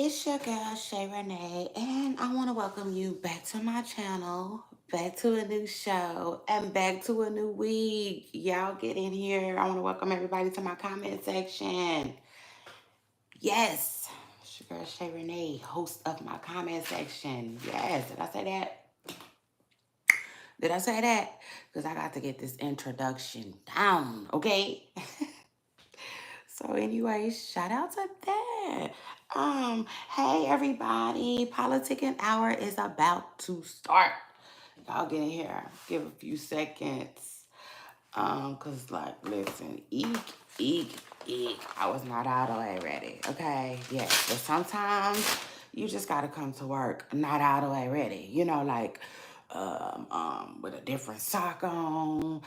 It's your girl Shay Renee, and I want to welcome you back to my channel, back to a new show, and back to a new week. Y'all get in here. I want to welcome everybody to my comment section. Yes, it's your girl Shay Renee, host of my comment section. Yes, did I say that? Did I say that? Because I got to get this introduction down, okay? So anyway, shout out to that. Hey everybody, Politicking Hour is about to start. Y'all get in here. Give a few seconds. Cause like listen, eek, eek. I was not all the way ready. Okay. Yes. But sometimes you just gotta come to work not all the way ready. Like with a different sock on.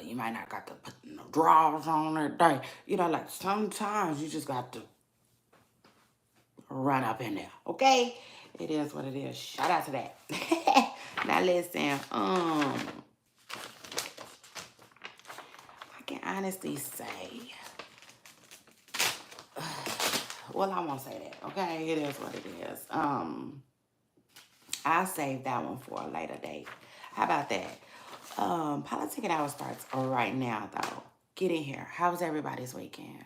You might not got to put no drawers on or day. Like sometimes you just got to run up in there. Okay? It is what it is. Shout out to that. Now listen, I can honestly say, well, I won't say that. Okay? It is what it is. I'll save that one for a later date. How about that? Politicking Hour starts right now, though. Get in here. How was everybody's weekend?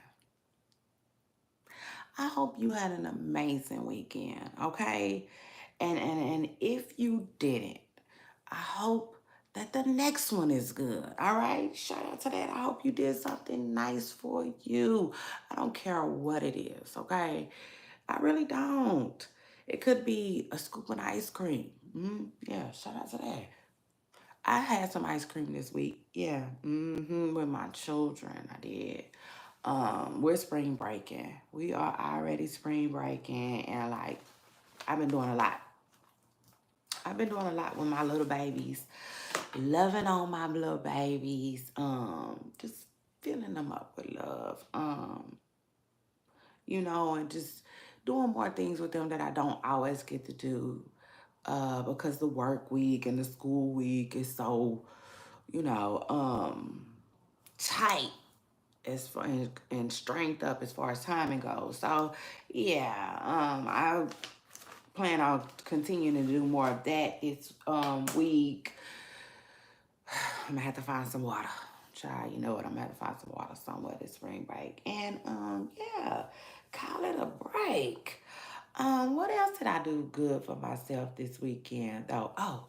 I hope you had an amazing weekend, okay? And if you didn't, I hope that the next one is good. All right? Shout out to that. I hope you did something nice for you. I don't care what it is, okay? I really don't. It could be a scoop of ice cream. Yeah, shout out to that. I had some ice cream this week. Yeah, with my children. I did. We're spring breaking. We are already spring breaking, and like I've been doing a lot. I've been doing a lot with my little babies, loving on my little babies. Just filling them up with love. And just doing more things with them that I don't always get to do. Because the work week and the school week is so, you know, tight as far and strength up as far as timing goes. So yeah, I plan on continuing to do more of that this week. I'm gonna have to find some water. Child, you know what? I'm gonna have to find some water somewhere this spring break. And yeah, call it a break. What else did I do good for myself this weekend though? Oh,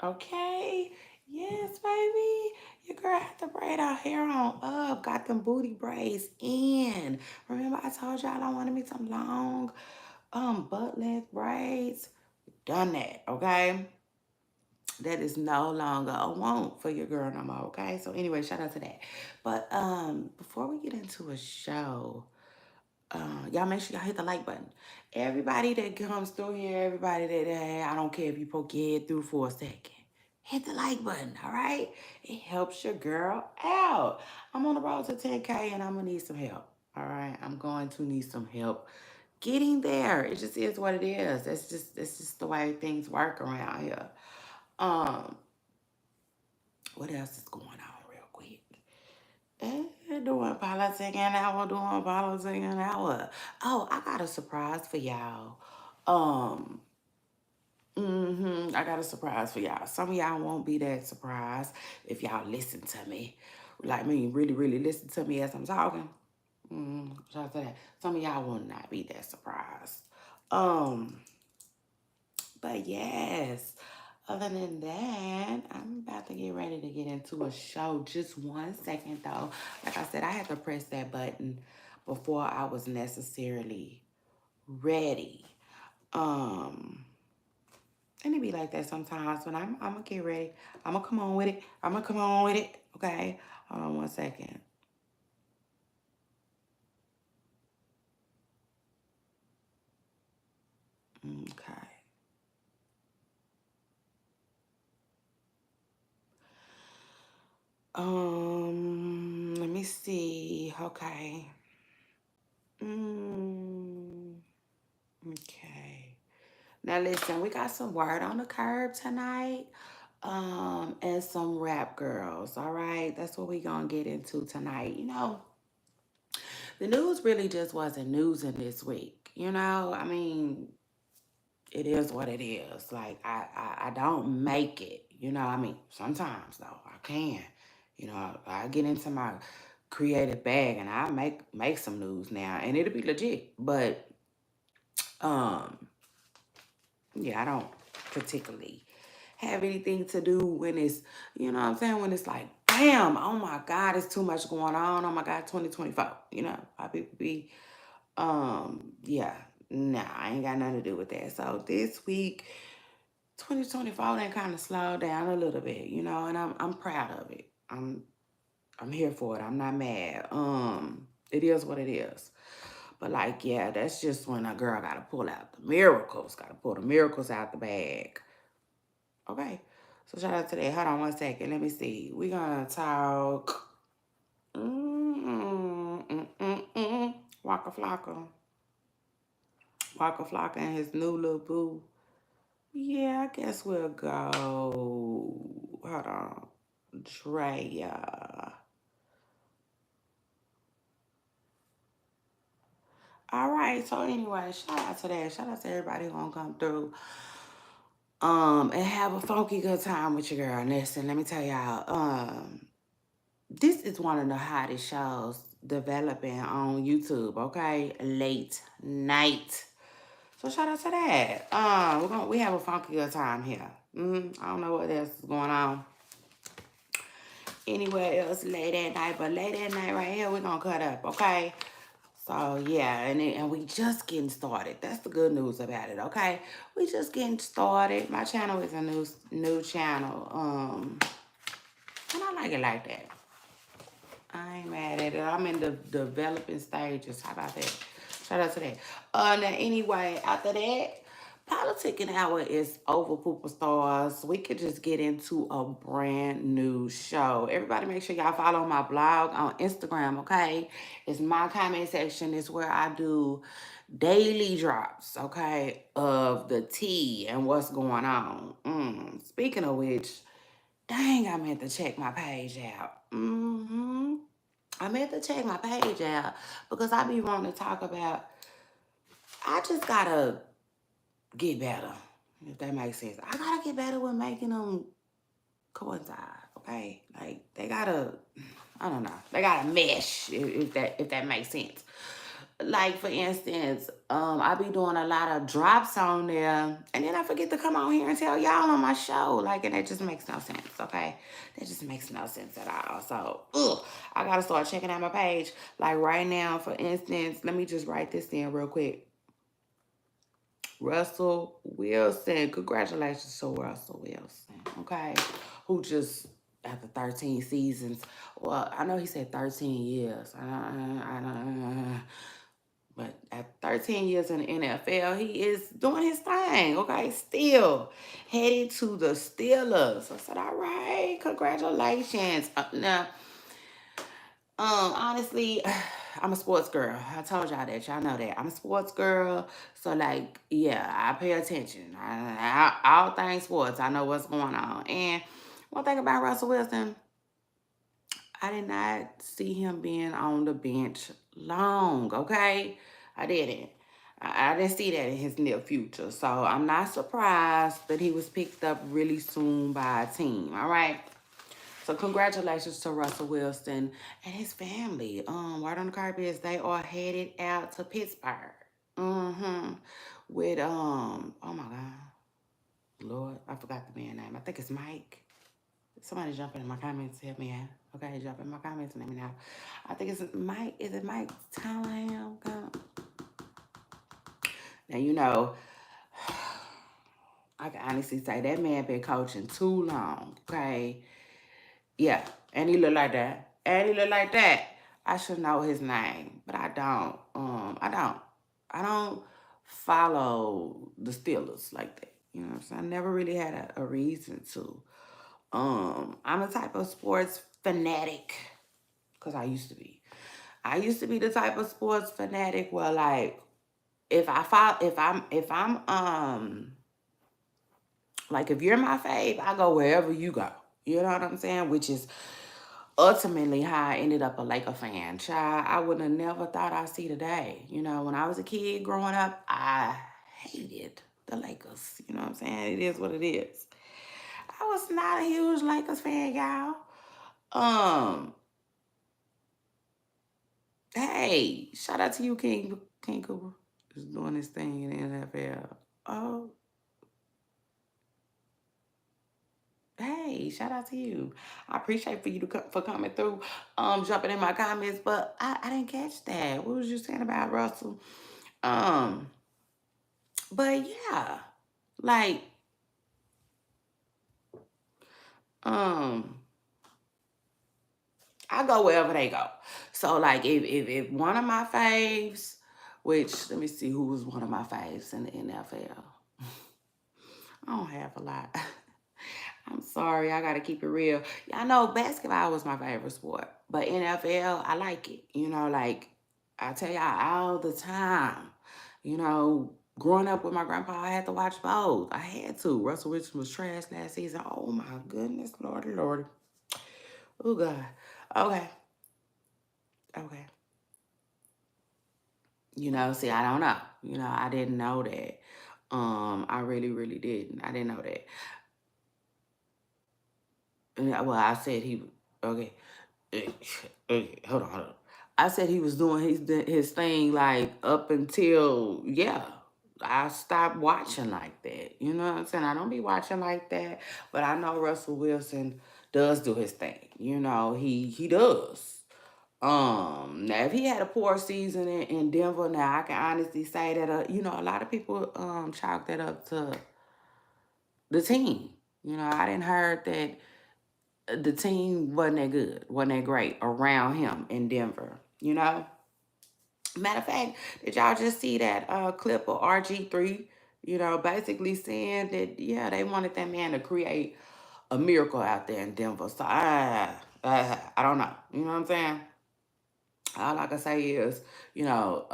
okay. Yes, baby. Your girl had to braid her hair on up. Got them booty braids in. Remember I told y'all I wanted me some long butt length braids? Done that, okay? That is no longer a want for your girl no more, okay? So anyway, shout out to that. But before we get into a show, y'all make sure y'all hit the like button. Everybody that comes through here, everybody that I don't care if you poke your head through for a second. Hit the like button, all right? It helps your girl out. I'm on the road to 10K and I'm gonna need some help. All right. I'm going to need some help getting there. It just is what it is. That's just the way things work around here. Um, what else is going on real quick? Doing politic an hour, doing politic an hour. Oh, I got a surprise for y'all. Um, I got a surprise for y'all. Some of y'all won't be that surprised if y'all listen to me. Like me, really, really listen to me as I'm talking. Shout out to that. Some of y'all will not be that surprised. Um, but yes. Other than that, I'm about to get ready to get into a show. Just 1 second though. Like I said, I had to press that button before I was necessarily ready. Um, and it be like that sometimes when I'm gonna get ready. I'm gonna come on with it. I'm gonna come on with it. Okay. Hold on 1 second. Okay. Let me see. Okay. Mm, okay. Now listen, we got some word on the curb tonight. And some rap girls. All right. That's what we gonna get into tonight. The news really just wasn't news in this week. I mean, it is what it is. Like I don't make it. I mean, sometimes though I can. I get into my creative bag and I make some news now, and it'll be legit. But um, yeah, I don't particularly have anything to do when it's, what I'm saying, when it's like, bam, oh my God, it's too much going on. Oh my God, 2024. I yeah, nah, I ain't got nothing to do with that. So this week, 2024 then kind of slowed down a little bit, and I'm proud of it. I'm here for it. I'm not mad. It is what it is. But like, yeah, that's just when a girl gotta pull out the miracles, gotta pull the miracles out the bag. Okay. So shout out to that. Hold on 1 second. Let me see. We're gonna talk Waka Flocka. Waka Flocka and his new little boo. Yeah, I guess we'll go. Hold on. Draya. All right. So anyway, shout out to that. Shout out to everybody who gonna come through. And have a funky good time with your girl. Listen, let me tell y'all. This is one of the hottest shows developing on YouTube. Okay, late night. So shout out to that. We have a funky good time here. I don't know what else is going on anywhere else late at night, but late at night right here, we're gonna cut up, okay? So yeah, and we just getting started. That's the good news about it, okay? We just getting started. My channel is a new channel. And I like it like that. I ain't mad at it. I'm in the developing stages. How about that? Shout out to that. Now anyway, after that, politicking hour is over, pooper stars. We could just get into a brand new show. Everybody make sure y'all follow my blog on Instagram, okay? It's my comment section. It's where I do daily drops, okay, of the tea and what's going on. Speaking of which, dang, I meant to check my page out. I meant to check my page out because I be wanting to talk about, I just gotta get better, if that makes sense. I gotta get better with making them coincide, okay? Like, they gotta, I don't know, they gotta mesh, if that makes sense. Like, for instance, I be doing a lot of drops on there, and then I forget to come on here and tell y'all on my show. Like, and that just makes no sense, okay? That just makes no sense at all. So, I gotta start checking out my page. Like, right now, for instance, let me just write this in real quick. Russell Wilson. Congratulations to Russell Wilson, okay? Who just, after 13 seasons, well, I know he said 13 years. But at 13 years in the NFL, he is doing his thing, okay? Still headed to the Steelers. I said, all right, congratulations. Now, honestly, I'm a sports girl. I told y'all that. Y'all know that. I'm a sports girl. So, like, yeah, I pay attention. All things sports. I know what's going on. And one thing about Russell Wilson, I did not see him being on the bench long, okay? I didn't. I didn't see that in his near future. So I'm not surprised that he was picked up really soon by a team, all right? So congratulations to Russell Wilson and his family. Word on the carpet is they are headed out to Pittsburgh. With oh my God. Lord, I forgot the man's name. I think it's Mike. Somebody jump in my comments, help me out. Okay, jump in my comments and let me know. I think it's Mike. Is it Mike Tallam? Now, I can honestly say that man been coaching too long, okay? Yeah, and he look like that. And he look like that. I should know his name, but I don't. I don't follow the Steelers like that. You know what I'm saying? I never really had a reason to. I'm a type of sports fanatic, because I used to be. I used to be the type of sports fanatic where, like, if I'm like, if you're my fave, I go wherever you go. You know what I'm saying? Which is ultimately how I ended up a Laker fan. Child, I would have never thought I'd see today. You know, when I was a kid growing up, I hated the Lakers. You know what I'm saying? It is what it is. I was not a huge Lakers fan, y'all. Um, hey, shout out to you, King Cooper. Just doing this thing in the NFL. Oh, hey, shout out to you. I appreciate for you to for coming through, jumping in my comments, but I didn't catch that. What was you saying about Russell? Um, but yeah, like, um, I go wherever they go. So like if one of my faves, which let me see who was one of my faves in the NFL. I don't have a lot. I'm sorry, I gotta keep it real. Y'all know basketball was my favorite sport, but NFL, I like it. You know, like I tell y'all all the time. You know, growing up with my grandpa, I had to watch both. I had to. Russell Wilson was trash last season. Oh my goodness, Lordy, Lordy. Oh God. Okay, okay. You know, see, I don't know. You know, I didn't know that. I really, really didn't. I didn't know that. Well, I said he. Okay. Okay, hold on. I said he was doing his thing like up until I stopped watching like that. You know what I'm saying? I don't be watching like that, but I know Russell Wilson does do his thing. You know, he does. Now if he had a poor season in Denver, now I can honestly say that you know, a lot of people chalk that up to the team. You know, I didn't heard that the team wasn't that good, wasn't that great around him in Denver. You know, matter of fact, did y'all just see that clip of RG3? You know, basically saying that they wanted that man to create a miracle out there in Denver. So I don't know. You know what I'm saying? All I can say is, you know,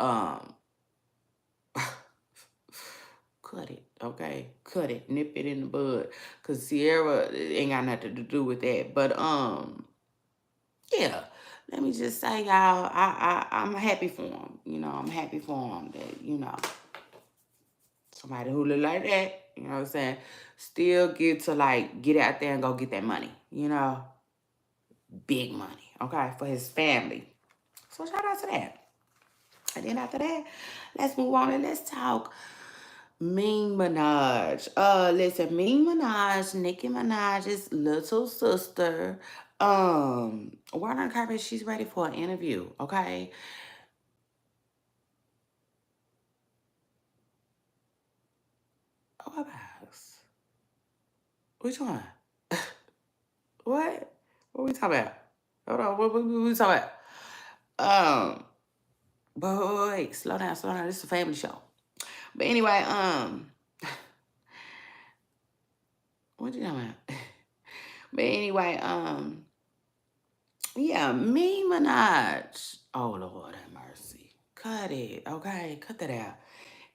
cut it, okay? Cut it, nip it in the bud, cause Sierra ain't got nothing to do with that. But yeah, let me just say, y'all, I'm happy for him. You know, I'm happy for him that somebody who look like that. You know what I'm saying? Still get to like get out there and go get that money. You know, big money, okay, for his family. So shout out to that. And then after that, let's move on and let's talk Mean Minaj. Listen, Mean Minaj, Nicki Minaj's little sister. Word on carpet, she's ready for an interview. Okay. Oh, box. Which one? What? What we talking about? Hold on. What we talking about? But wait, slow down, slow down. This is a family show. But anyway, what you talking about? But anyway, yeah, me Minaj. Oh Lord have mercy. Cut it, okay? Cut that out.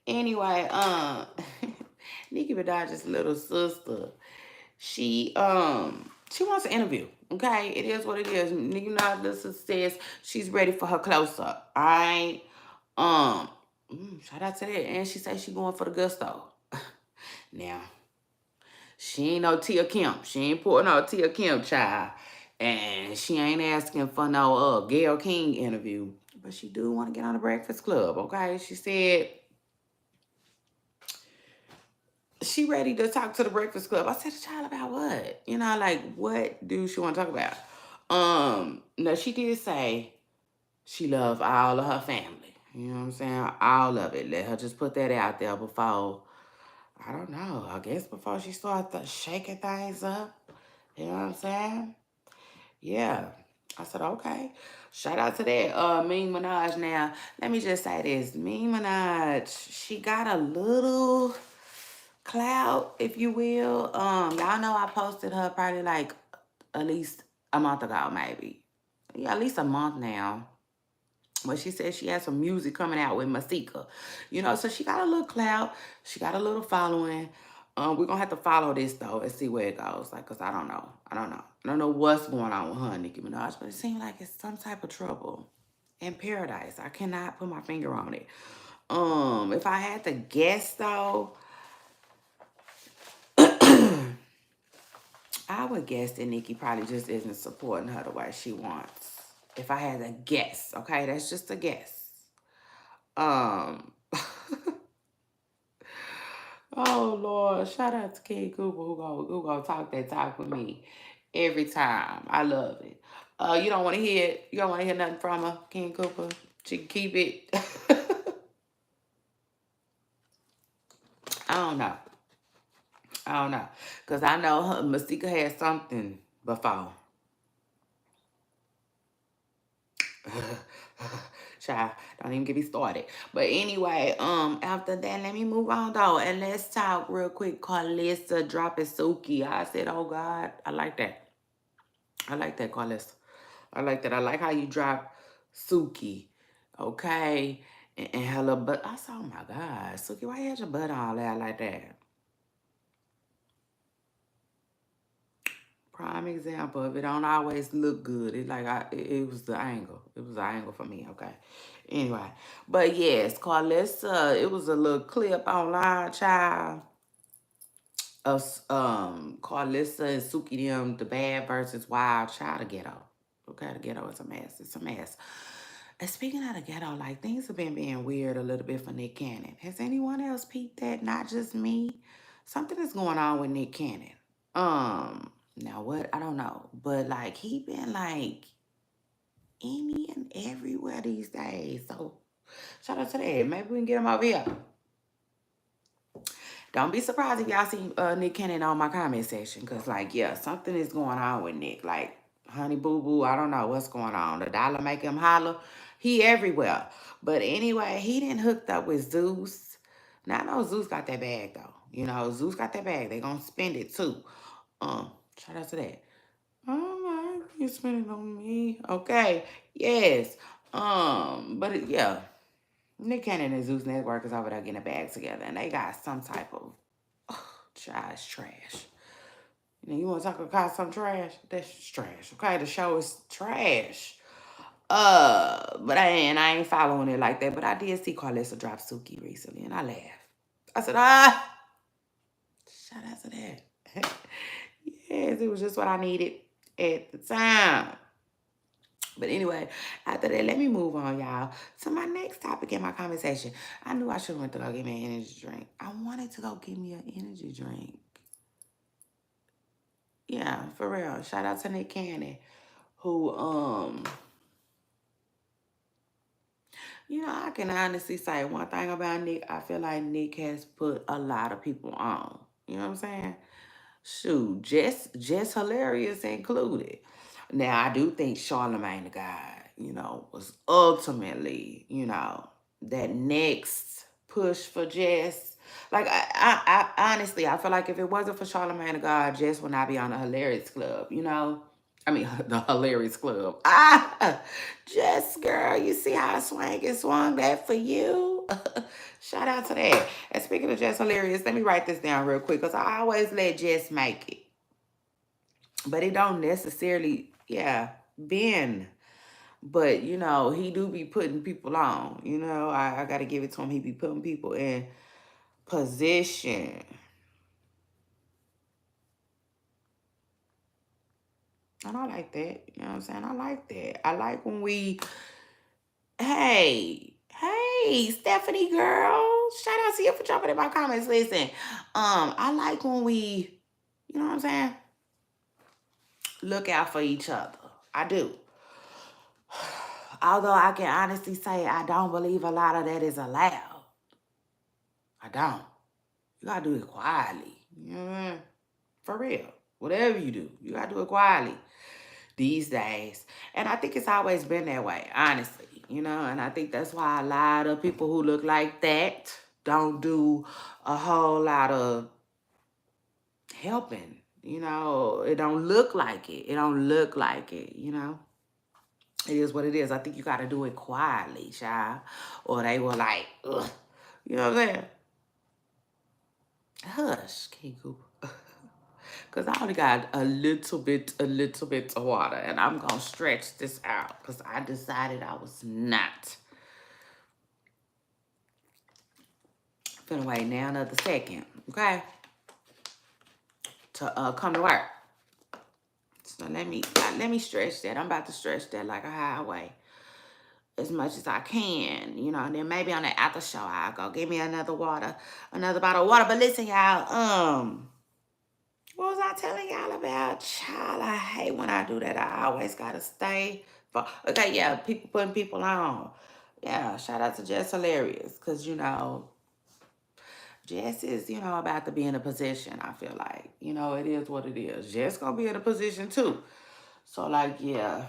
Anyway, Nicki Minaj's little sister, she wants an interview. Okay, it is what it is. Nicki Minaj says she's ready for her close up. All right. Um, shout out to that. And she says she going for the gusto. Now, she ain't no Tia Kim. She ain't putting no Tia Kim child. And she ain't asking for no Gayle King interview. But she do want to get on the Breakfast Club, okay? She said she ready to talk to the Breakfast Club. I said, child, about what? You know, like, what do she want to talk about? No, she did say she loved all of her family. You know what I'm saying? All of it. Let her just put that out there before, I don't know, I guess before she started shaking things up. You know what I'm saying? Yeah. I said, okay. Shout out to that Mean Minaj. Now, let me just say this. Mean Minaj, she got a little clout, if you will. Y'all know I posted her probably like at least a month ago, maybe. Yeah, at least a month now. But she said she had some music coming out with Masika. You know, so she got a little clout. She got a little following. We're gonna have to follow this though and see where it goes. Like, cause I don't know. I don't know what's going on with her and Nicki Minaj, but it seems like it's some type of trouble in paradise. I cannot put my finger on it. If I had to guess though, I would guess that Nicki probably just isn't supporting her the way she wants. If I had to guess, okay, that's just a guess. Um, oh Lord, shout out to King Cooper who go talk that talk with me every time. I love it. You don't want to hear it. You don't want to hear nothing from her, King Cooper. She can keep it. I don't know. I don't know, cause I know her, Masika had something before. Child, don't even get me started. But anyway, after that, let me move on though. And let's talk real quick. Carlissa dropping Suki. I said, oh God, I like that. I like that, Carlissa. I like that. I like how you drop Suki. Okay. And her little butt. I said, oh my God, Suki, why you had your butt all out like that? Prime example of it don't always look good. It like it was the angle. It was the angle for me. Okay. Anyway, but yes, Carlissa. It was a little clip online, child, of Carlissa and Suki them, the bad versus wild child of ghetto. Okay, the ghetto is a mess. It's a mess. And speaking of the ghetto, like things have been being weird a little bit for Nick Cannon. Has anyone else peeped that? Not just me. Something is going on with Nick Cannon. Now what? I don't know. But like he been like any and everywhere these days. So shout out to that. Maybe we can get him over here. Don't be surprised if y'all see Nick Cannon on my comment section. Cause like, yeah, something is going on with Nick. Like, honey boo boo, I don't know what's going on. The dollar make him holler. He everywhere. But anyway, he didn't hooked up with Zeus. Now I know Zeus got that bag though. You know, Zeus got that bag. They gonna spend it too. Shout out to that. Oh my, you spend it on me. Okay. Yes. Yeah. Nick Cannon and Zeus Network is over there getting a bag together, and they got some type of child trash. You know, you want to talk about some trash? That's just trash. Okay, the show is trash. But I ain't following it like that. But I did see Carlissa drop Suki recently, and I laughed. I said, shout out to that. Yes, it was just what I needed at the time. But anyway, after that, let me move on, y'all, to my next topic in my conversation. I knew I should have went to go get me an energy drink. I wanted to go get me an energy drink. Yeah, for real. Shout out to Nick Cannon, who, I can honestly say one thing about Nick. I feel like Nick has put a lot of people on. You know what I'm saying? Shoot, just hilarious included. Now I do think Charlemagne the God, was ultimately, that next push for Jess. Like I honestly, I feel like if it wasn't for Charlemagne the God, Jess would not be on the Hilarious Club. I mean, the Hilarious Club. Jess, girl, you see how I swang and swung that for you? Shout out to that. And speaking of Jess Hilarious, let me write this down real quick because I always let Jess make it. But it don't necessarily, bend. But, he do be putting people on. I got to give it to him. He be putting people in position. And I like that. You know what I'm saying? I like that. I like when we, hey, Stephanie girl. Shout out to you for dropping in my comments. Listen, I like when we, you know what I'm saying? Look out for each other. I do. Although I can honestly say I don't believe a lot of that is allowed. I don't. You gotta do it quietly. You know what I mean? For real. Whatever you do, you gotta do it quietly these days. And I think it's always been that way, honestly. And I think that's why a lot of people who look like that don't do a whole lot of helping. It don't look like it. It don't look like it. It is what it is. I think you got to do it quietly, child. Or they were like, ugh. You know what I'm saying? Hush, Kiku. Because I only got a little bit of water. And I'm going to stretch this out because I decided I was not finna wait now another second, okay, to come to work. So let me stretch that. I'm about to stretch that like a highway as much as I can, and then maybe on the after show I'll go give me another bottle of water. But listen, y'all, what was I telling y'all about? Child, I hate when I do that. I always gotta stay. Okay, yeah, people putting people on. Yeah, shout out to Jess Hilarious, because Jess is, about to be in a position. I feel like, it is what it is. Jess gonna be in a position too. So like, yeah,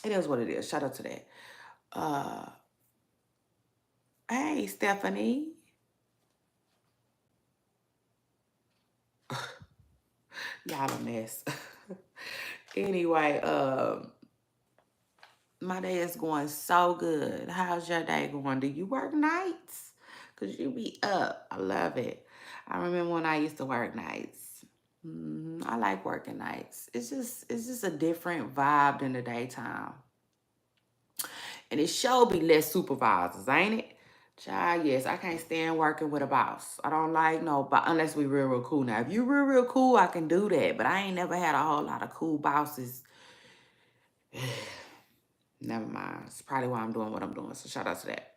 it is what it is. Shout out to that. Uh, hey, Stephanie. Y'all a mess. Anyway, my day is going so good. How's your day going? Do you work nights? Cause you be up. I love it. I remember when I used to work nights. I like working nights. It's just a different vibe than the daytime. And it sure be less supervisors, ain't it? Child, yes, I can't stand working with a boss. I don't like no, but unless we real cool. Now, if you real cool, I can do that. But I ain't never had a whole lot of cool bosses. Never mind. It's probably why I'm doing what I'm doing. So shout out to that.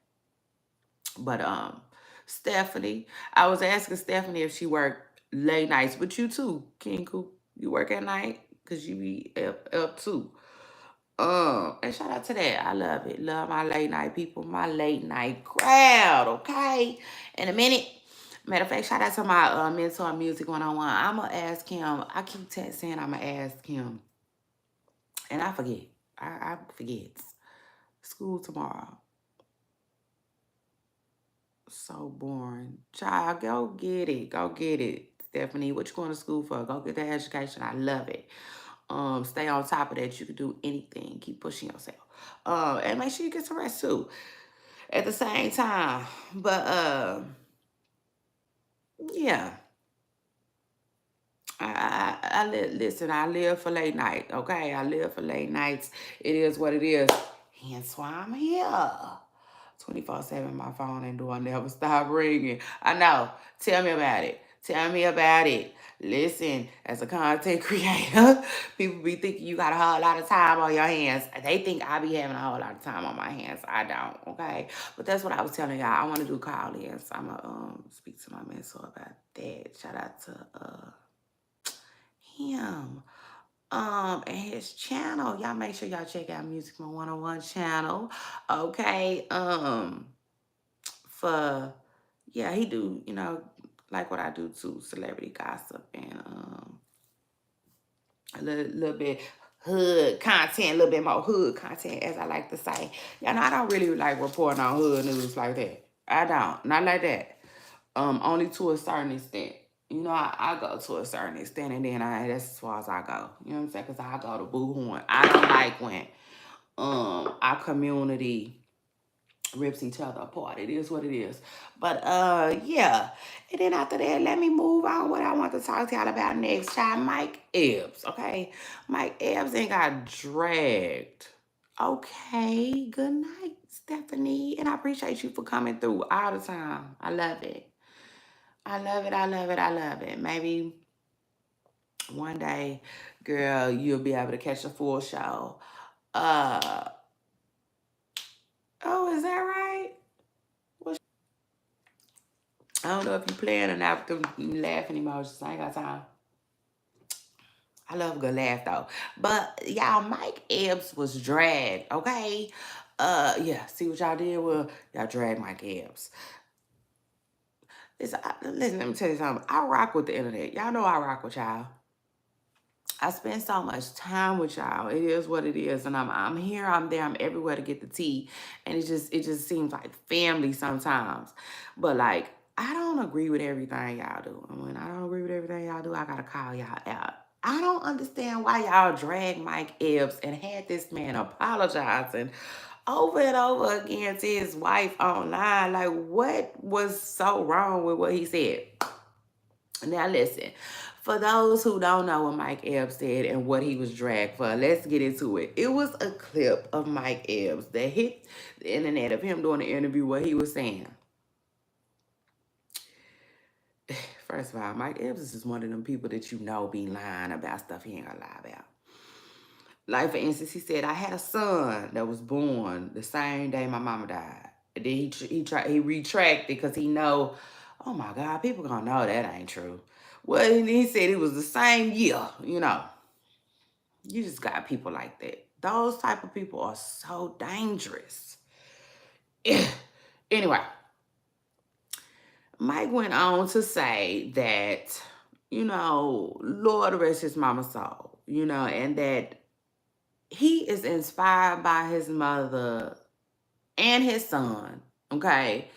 But Stephanie, I was asking Stephanie if she worked late nights, but you too, King Coop. You work at night because you be up too. And shout out to that. I love it. Love my late night people, my late night crowd. Okay. In a minute. Matter of fact, shout out to my mentor music 101. I'ma ask him. I keep saying I'ma ask him, and I forget. I forget. School tomorrow. So boring. Child, go get it. Go get it. Stephanie, what you going to school for? Go get that education. I love it. Stay on top of that. You can do anything. Keep pushing yourself. And make sure you get some rest too. At the same time. But yeah. Listen, I live for late night. Okay. I live for late nights. It is what it is. Hence why I'm here. 24/7, my phone and door never stop ringing. I know. Tell me about it. Tell me about it. Listen, as a content creator, people be thinking you got a whole lot of time on your hands. They think I be having a whole lot of time on my hands. I don't, okay? But that's what I was telling y'all. I want to do call-ins. I'm going to speak to my mentor about that. Shout out to him. And his channel. Y'all make sure y'all check out Music My 101 channel. Okay. For yeah, he do, like what I do too, celebrity gossip and a little bit hood content, a little bit more hood content, as I like to say. Yeah, no, I don't really like reporting on hood news like that. I don't. Not like that. Only to a certain extent. I go to a certain extent, and then that's as far as I go. You know what I'm saying? Because I go to boo horn. I don't like when our community rips each other apart. It is what it is. But yeah. And then after that, let me move on. What I want to talk to y'all about next, child. Mike Epps. Okay. Mike Epps ain't got dragged. Okay. Good night, Stephanie. And I appreciate you for coming through all the time. I love it. I love it. I love it. I love it. Maybe one day, girl, you'll be able to catch a full show. Uh oh, is that right? I don't know if you playing or not with them laughing emojis. I ain't got time. I love a good laugh though. But y'all, Mike Epps was dragged, okay? Yeah, see what y'all did? Well, y'all dragged Mike Epps. Listen, let me tell you something. I rock with the internet. Y'all know I rock with y'all. I spend so much time with y'all. It is what it is, and I'm here, I'm there, I'm everywhere to get the tea, and it just seems like family sometimes. But like I don't agree with everything y'all do. And when I don't agree with everything y'all do, I gotta call y'all out. I don't understand why y'all drag Mike Epps and had this man apologizing over and over again to his wife online. Like, what was so wrong with what he said? Now, listen, for those who don't know what Mike Epps said and what he was dragged for, let's get into it. It was a clip of Mike Epps that hit the internet of him doing an interview where he was saying, first of all, Mike Epps is just one of them people that you know be lying about stuff he ain't gonna lie about. Like, for instance, he said, I had a son that was born the same day my mama died. And then he retracted because he know, oh my God, people gonna know that ain't true. Well, he said it was the same year, you know. You just got people like that. Those type of people are so dangerous. Anyway, Mike went on to say that, Lord rest his mama's soul, and that he is inspired by his mother and his son, okay?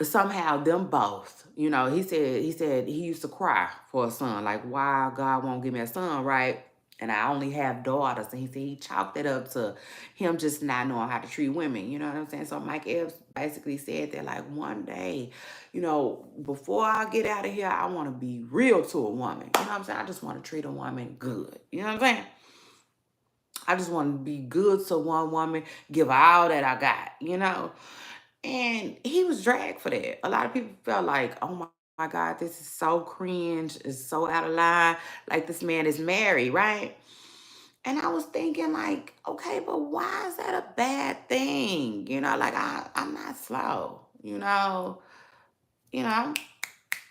Somehow them both, he said he used to cry for a son, like, why God won't give me a son, right? And I only have daughters. And he said he chalked it up to him just not knowing how to treat women. You know what I'm saying? So Mike Epps basically said that, like, one day, before I get out of here, I want to be real to a woman. You know what I'm saying? I just want to treat a woman good. You know what I'm saying? I just want to be good to one woman, give her all that I got. And he was dragged for that. A lot of people felt like, oh my God, this is so cringe. It's so out of line. Like, this man is married, right? And I was thinking, like, okay, but why is that a bad thing? Like, I'm not slow. I'm all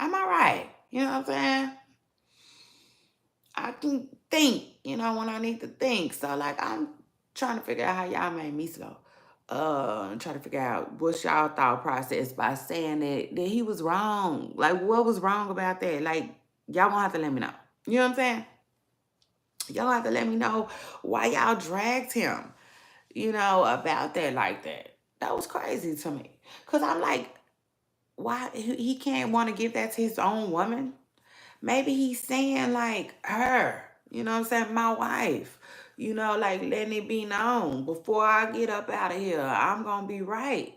right. You know what I'm saying? I can think, when I need to think. So, like, I'm trying to figure out how y'all made me slow. I'm trying to figure out what's y'all thought process by saying that he was wrong. Like, what was wrong about that? Like, y'all gonna have to let me know. You know what I'm saying? Y'all gonna have to let me know why y'all dragged him, about that like that. That was crazy to me. Because I'm like, why he can't want to give that to his own woman? Maybe he's saying, like, her, what I'm saying? My wife, like, letting it be known before I get up out of here, I'm going to be right.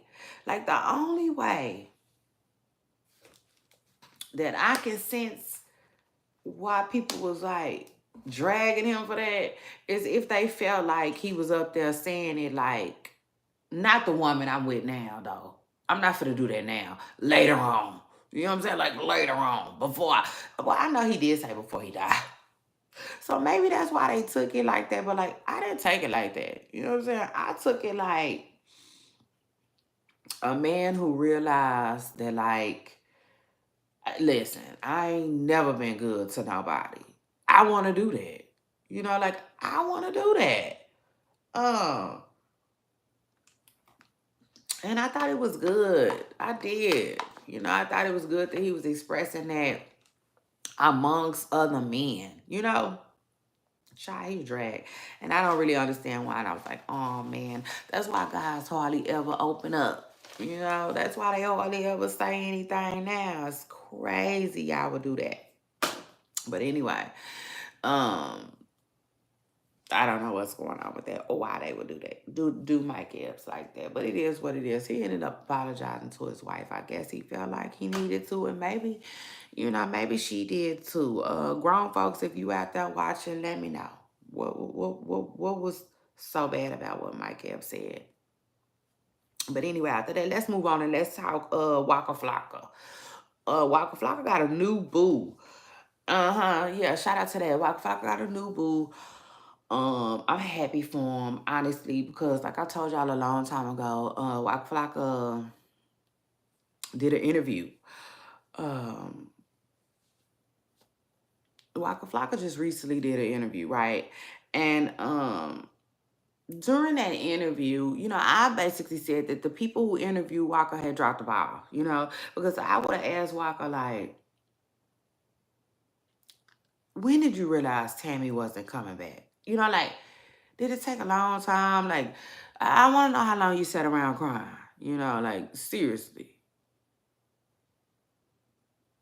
Like, the only way that I can sense why people was, like, dragging him for that is if they felt like he was up there saying it, like, not the woman I'm with now, though. I'm not finna do that now. Later on. You know what I'm saying? Like, later on. Well, I know he did say before he died. So maybe that's why they took it like that. But, like, I didn't take it like that. You know what I'm saying? I took it like a man who realized that, like, listen, I ain't never been good to nobody. I want to do that. Like, I want to do that. Um, and I thought it was good. I did. I thought it was good that he was expressing that amongst other men. Shy, he drag. And I don't really understand why. And I was like, oh man, that's why guys hardly ever open up. That's why they hardly ever say anything now. It's crazy y'all would do that. But anyway, um, I don't know what's going on with that or why they would do that. Do Mike Epps like that. But it is what it is. He ended up apologizing to his wife. I guess he felt like he needed to, and maybe, maybe she did too. Grown folks, if you out there watching, let me know. What was so bad about what Mike Epps said? But anyway, after that, let's move on and let's talk Waka Flocka. Waka Flocka got a new boo. Uh-huh. Yeah, shout out to that. Waka Flocka got a new boo. I'm happy for him, honestly, because like I told y'all a long time ago, Waka Flocka did an interview. Um, Waka Flocka just recently did an interview, right? And during that interview, I basically said that the people who interviewed Waka had dropped the ball, because I would have asked Waka, like, when did you realize Tammy wasn't coming back? Like, did it take a long time? Like, I want to know how long you sat around crying. Like, seriously.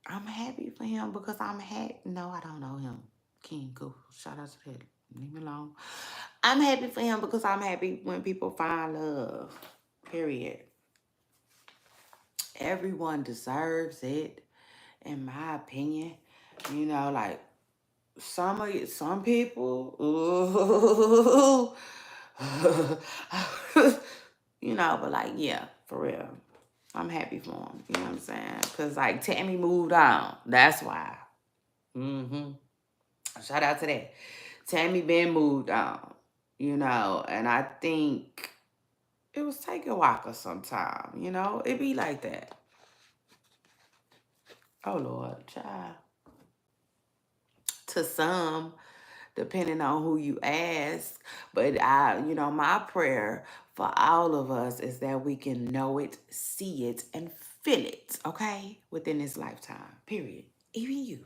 I'm happy for him because I'm happy. No, I don't know him. King, go. Shout out to that. Leave me alone. I'm happy for him because I'm happy when people find love. Period. Everyone deserves it, in my opinion. You know, like some people, ooh, you know, but like, yeah, for real. I'm happy for him. You know what I'm saying? Because, like, Tammy moved on. That's why. Mm-hmm. Shout out to that. Tammy been moved on. You know, and I think it was taking Walker sometime. You know, it be like that. Oh, Lord, child. To some, depending on who you ask. But my prayer for all of us is that we can know it, see it, and feel it, okay? Within this lifetime, period. Even you.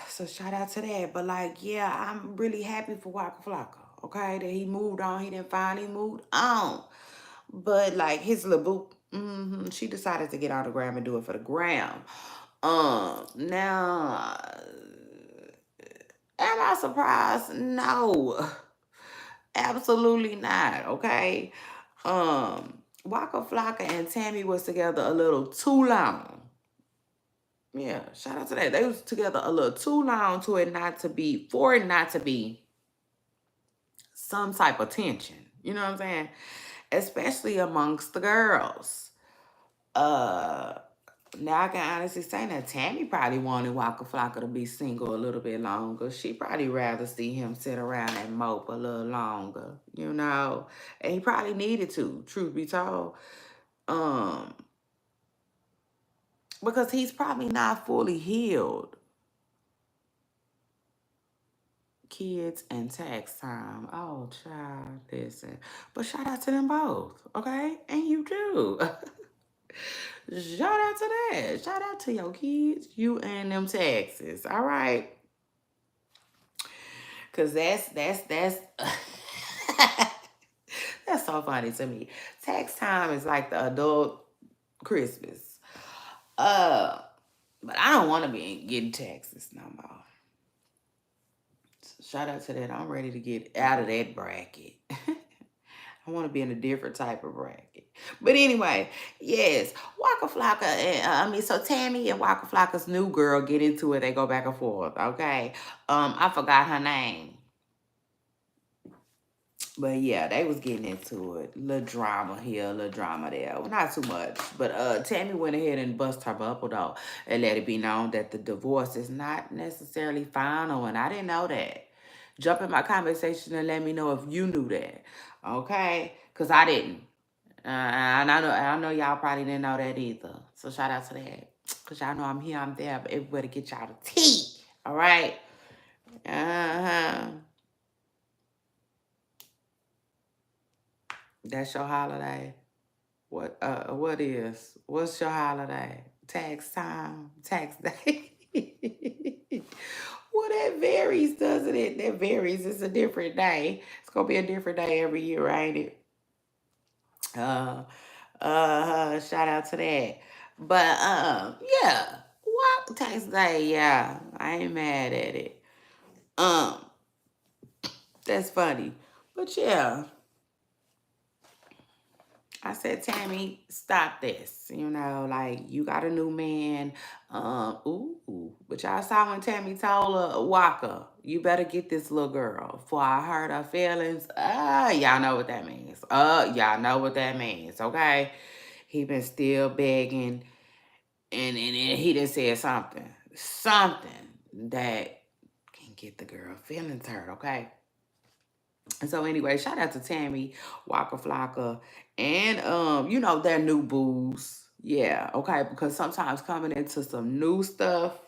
So shout out to that. But like, yeah, I'm really happy for Waka Flocka, okay? That he moved on. He didn't finally moved on. But like his little boo, she decided to get on the gram and do it for the gram. Now, am I surprised? No. Absolutely not, okay? Waka Flocka and Tammy was together a little too long. Yeah, shout out to that. They was together a little too long for it not to be some type of tension. You know what I'm saying? Especially amongst the girls. Uh Now I can honestly say that Tammy probably wanted Waka Flocka to be single a little bit longer. She probably rather see him sit around and mope a little longer, you know. And he probably needed to, truth be told. Um, because he's probably not fully healed. Kids and tax time. Oh, child, listen. But shout out to them both, okay? And you too. Shout out to that. Shout out to your kids, you and them taxes. All right. Cause that's that's so funny to me. Tax time is like the adult Christmas. But I don't want to be getting taxes no more. So shout out to that. I'm ready to get out of that bracket. I want to be in a different type of bracket. But anyway, yes, Waka Flocka. So Tammy and Waka Flocka's new girl get into it. They go back and forth. Okay. I forgot her name. But yeah, they was getting into it. Little drama here, little drama there. Well, not too much. But Tammy went ahead and bust her bubble though and let it be known that the divorce is not necessarily final. And I didn't know that. Jump in my comment section and let me know if you knew that. Okay? Because I didn't. And I know y'all probably didn't know that either. So shout out to that. Because y'all know I'm here, I'm there, but everybody get y'all the tea. All right? Uh-huh. That's your holiday. What's your holiday? Tax time, tax day. Well, that varies, doesn't it? That varies. It's a different day. It's gonna be a different day every year, ain't it? Uh, Shout out to that. But yeah, what tax day? Yeah, I ain't mad at it. Um, that's funny. But yeah, I said, Tammy, stop this. You know, like you got a new man. Ooh. But y'all saw when Tammy told her, Walker, you better get this little girl. For I hurt her feelings. Y'all know what that means. Y'all know what that means, okay? He been still begging and he done said something. Something that can get the girl feelings hurt, okay? And so anyway, shout out to Tammy, Waka Flocka, and their new booze. Yeah, okay, because sometimes coming into some new stuff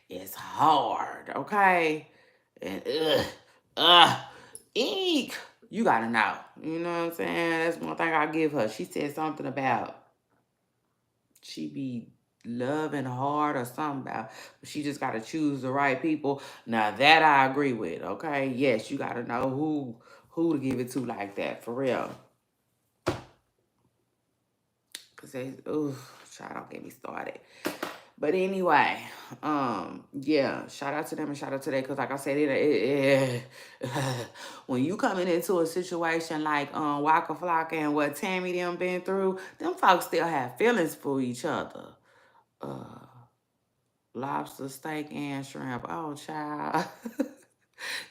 is hard, okay? And eek, you gotta know. You know what I'm saying? That's one thing I give her. She said something about she be loving hard or something about she just gotta choose the right people. Now that I agree with, okay? Yes, you gotta know who to give it to like that, for real. Cause they child, don't get me started. But anyway, yeah, shout out to them and shout out to that, because like I said, when you coming into a situation like Waka Flocka and what Tammy them been through, them folks still have feelings for each other. Uh, Lobster, steak, and shrimp. Oh, child,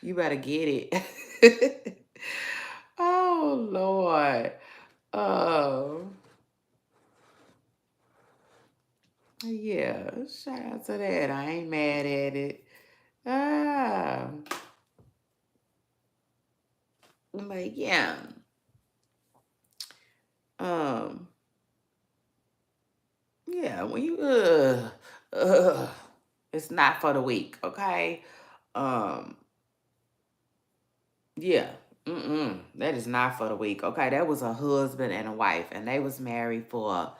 you better get it. Oh Lord. Oh yeah, shout out to that. I ain't mad at it. Ah. But yeah, um, yeah, when you it's not for the weak, okay? Um, yeah, that is not for the weak, okay? That was a husband and a wife, and they was married for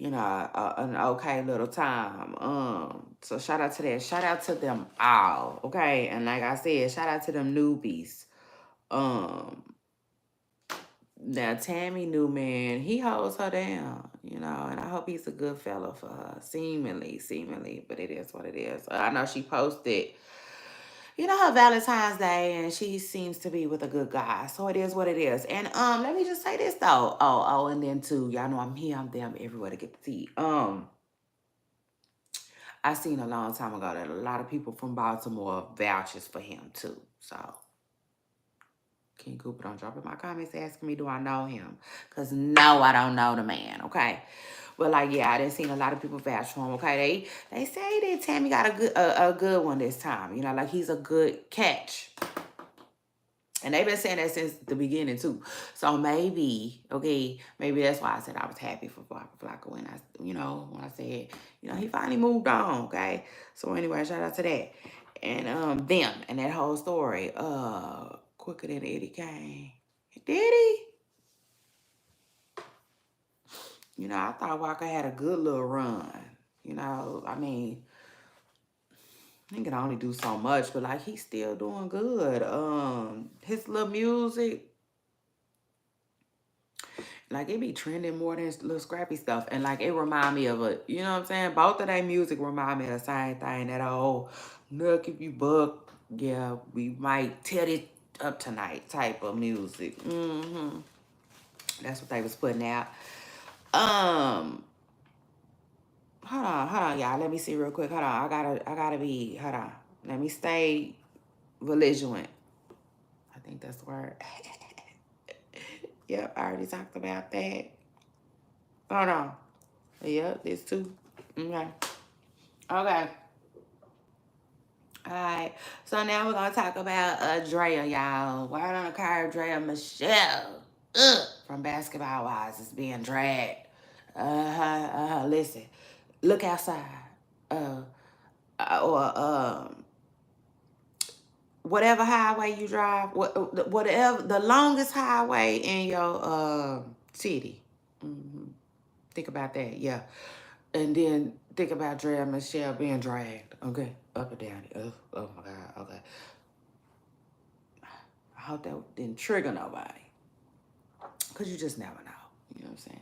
an okay little time. So shout out to that. Shout out to them all, okay? And like I said, shout out to them newbies. Um, Now, Tammy new man, he holds her down, and I hope he's a good fella for her. Seemingly, but it is what it is. I know she posted, her Valentine's Day, and she seems to be with a good guy. So it is what it is. And let me just say this though. Oh, and then too, y'all know I'm here, I'm there, I'm everywhere to get the tea. I seen a long time ago that a lot of people from Baltimore vouches for him too. So King Cooper, don't drop in my comments asking me, do I know him? Because no, I don't know the man, okay? But like, yeah, I didn't seen a lot of people vouch for him, okay? They say that Tammy got a good one this time. Like he's a good catch. And they've been saying that since the beginning too. So maybe, okay, maybe that's why I said I was happy for Flocka when I said, he finally moved on, okay? So anyway, shout out to that. And them and that whole story, quicker than Eddie Kane. Did he? I thought Walker had a good little run. I mean, he can only do so much, but like he's still doing good. His little music, like it be trending more than little scrappy stuff. And like it remind me of you know what I'm saying? Both of their music remind me of the same thing. That old look if you buck, yeah, we might tear it up tonight type of music. That's what they was putting out. Hold on, y'all. Let me see real quick. Hold on. Hold on. Let me stay vigilant. I think that's the word. Yep, I already talked about that. Hold on. Yep, this too. Okay. Okay. All right. So now we're gonna talk about Draya, y'all. Why don't call Draya Michelle? From Basketball Wives is being dragged. Listen, look outside. Or whatever highway you drive, whatever the longest highway in your city. Think about that, yeah. And then think about Drea Michelle being dragged, okay, up and down. Oh my God, okay. I hope that didn't trigger nobody, because you just never know. You know what I'm saying?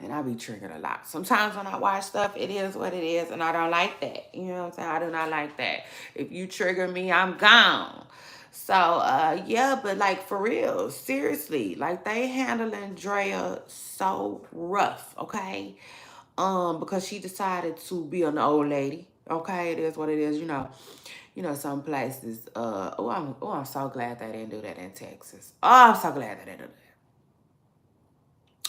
And I be triggered a lot. Sometimes when I watch stuff, it is what it is, and I don't like that. You know what I'm saying? I do not like that. If you trigger me, I'm gone. So, yeah, but like for real, seriously, like they handling Drea so rough, okay? Because she decided to be an old lady. Okay, it is what it is, some places, I'm so glad they didn't do that in Texas. Oh, I'm so glad they didn't do that.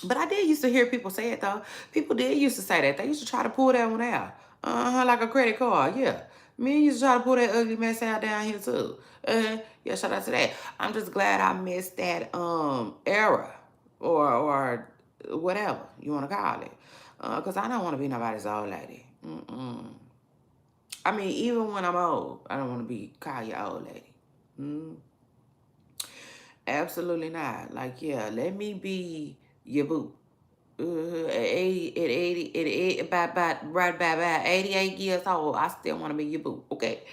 But I did used to hear people say it though. People did used to say that. They used to try to pull that one out. Like a credit card, yeah. Me used to try to pull that ugly mess out down here too. Yeah, shout out to that. I'm just glad I missed that era or whatever you want to call it. Cause I don't want to be nobody's old lady. I mean, even when I'm old, I don't want to be called your old lady. Absolutely not. Like, yeah, let me be your boo. By 88 years old, I still want to be your boo. Okay,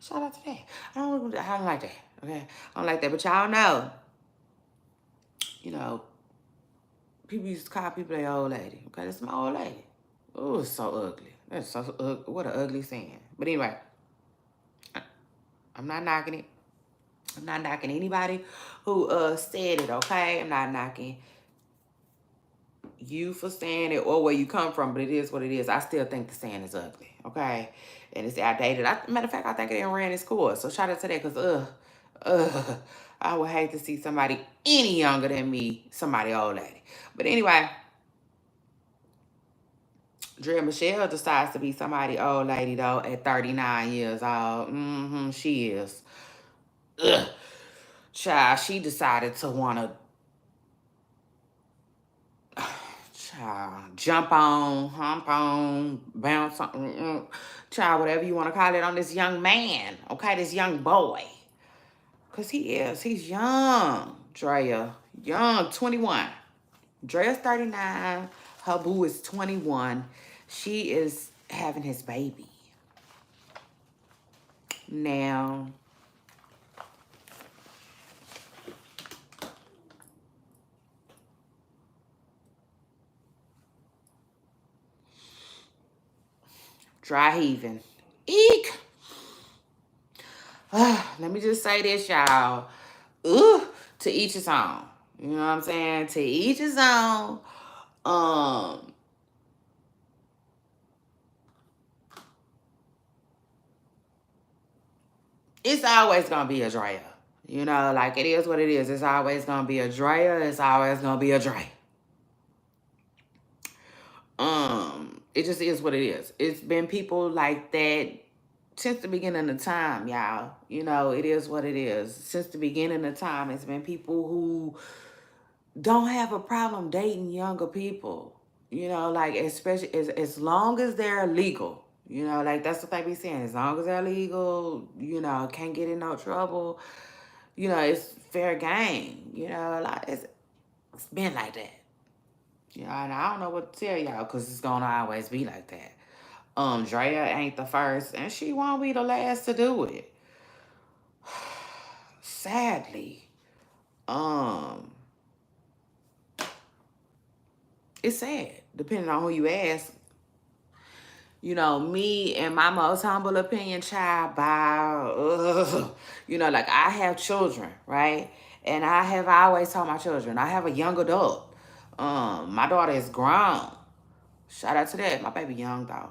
shout out to that. I don't like that. Okay, I don't like that. But y'all know, you know, people used to call people their old lady. Okay, that's my old lady. Oh, it's so ugly. That's so what an ugly saying. But anyway, I'm not knocking it. I'm not knocking anybody who said it, okay? I'm not knocking you for saying it or where you come from, but it is what it is. I still think the saying is ugly, okay? And it's outdated. Matter of fact, I think it didn't ran its course. So shout out to that, because I would hate to see somebody any younger than me, somebody old lady. But anyway, Drea Michelle decides to be somebody old lady though at 39 years old. She is. Ugh. Child, she decided to wanna child, jump on, hump on, bounce on, child, whatever you want to call it, on this young man, okay, this young boy. Because he's young, Draya, young, 21. Drea's 39, her boo is 21. She is having his baby. Now, dry heaving. Eek! Let me just say this, y'all. Ooh, to each his own. You know what I'm saying? To each his own. Um, it's always gonna be a Draya. You know, like it is what it is. It's always gonna be a Draya. It's always gonna be a Draya. It just is what it is. It's been people like that since the beginning of time, y'all. You know, it is what it is. Since the beginning of time, it's been people who don't have a problem dating younger people. You know, like especially as long as they're legal. You know, like that's what they be saying. As long as they're legal, you know, can't get in no trouble. You know, it's fair game. You know, like it's been like that. You know, and I don't know what to tell y'all because it's gonna always be like that. Drea ain't the first, and she won't be the last to do it. Sadly, um, it's sad. Depending on who you ask, you know, me and my most humble opinion, child, you know, like I have children, right? And I have always told my children, I have a young adult. My daughter is grown. Shout out to that. My baby young though.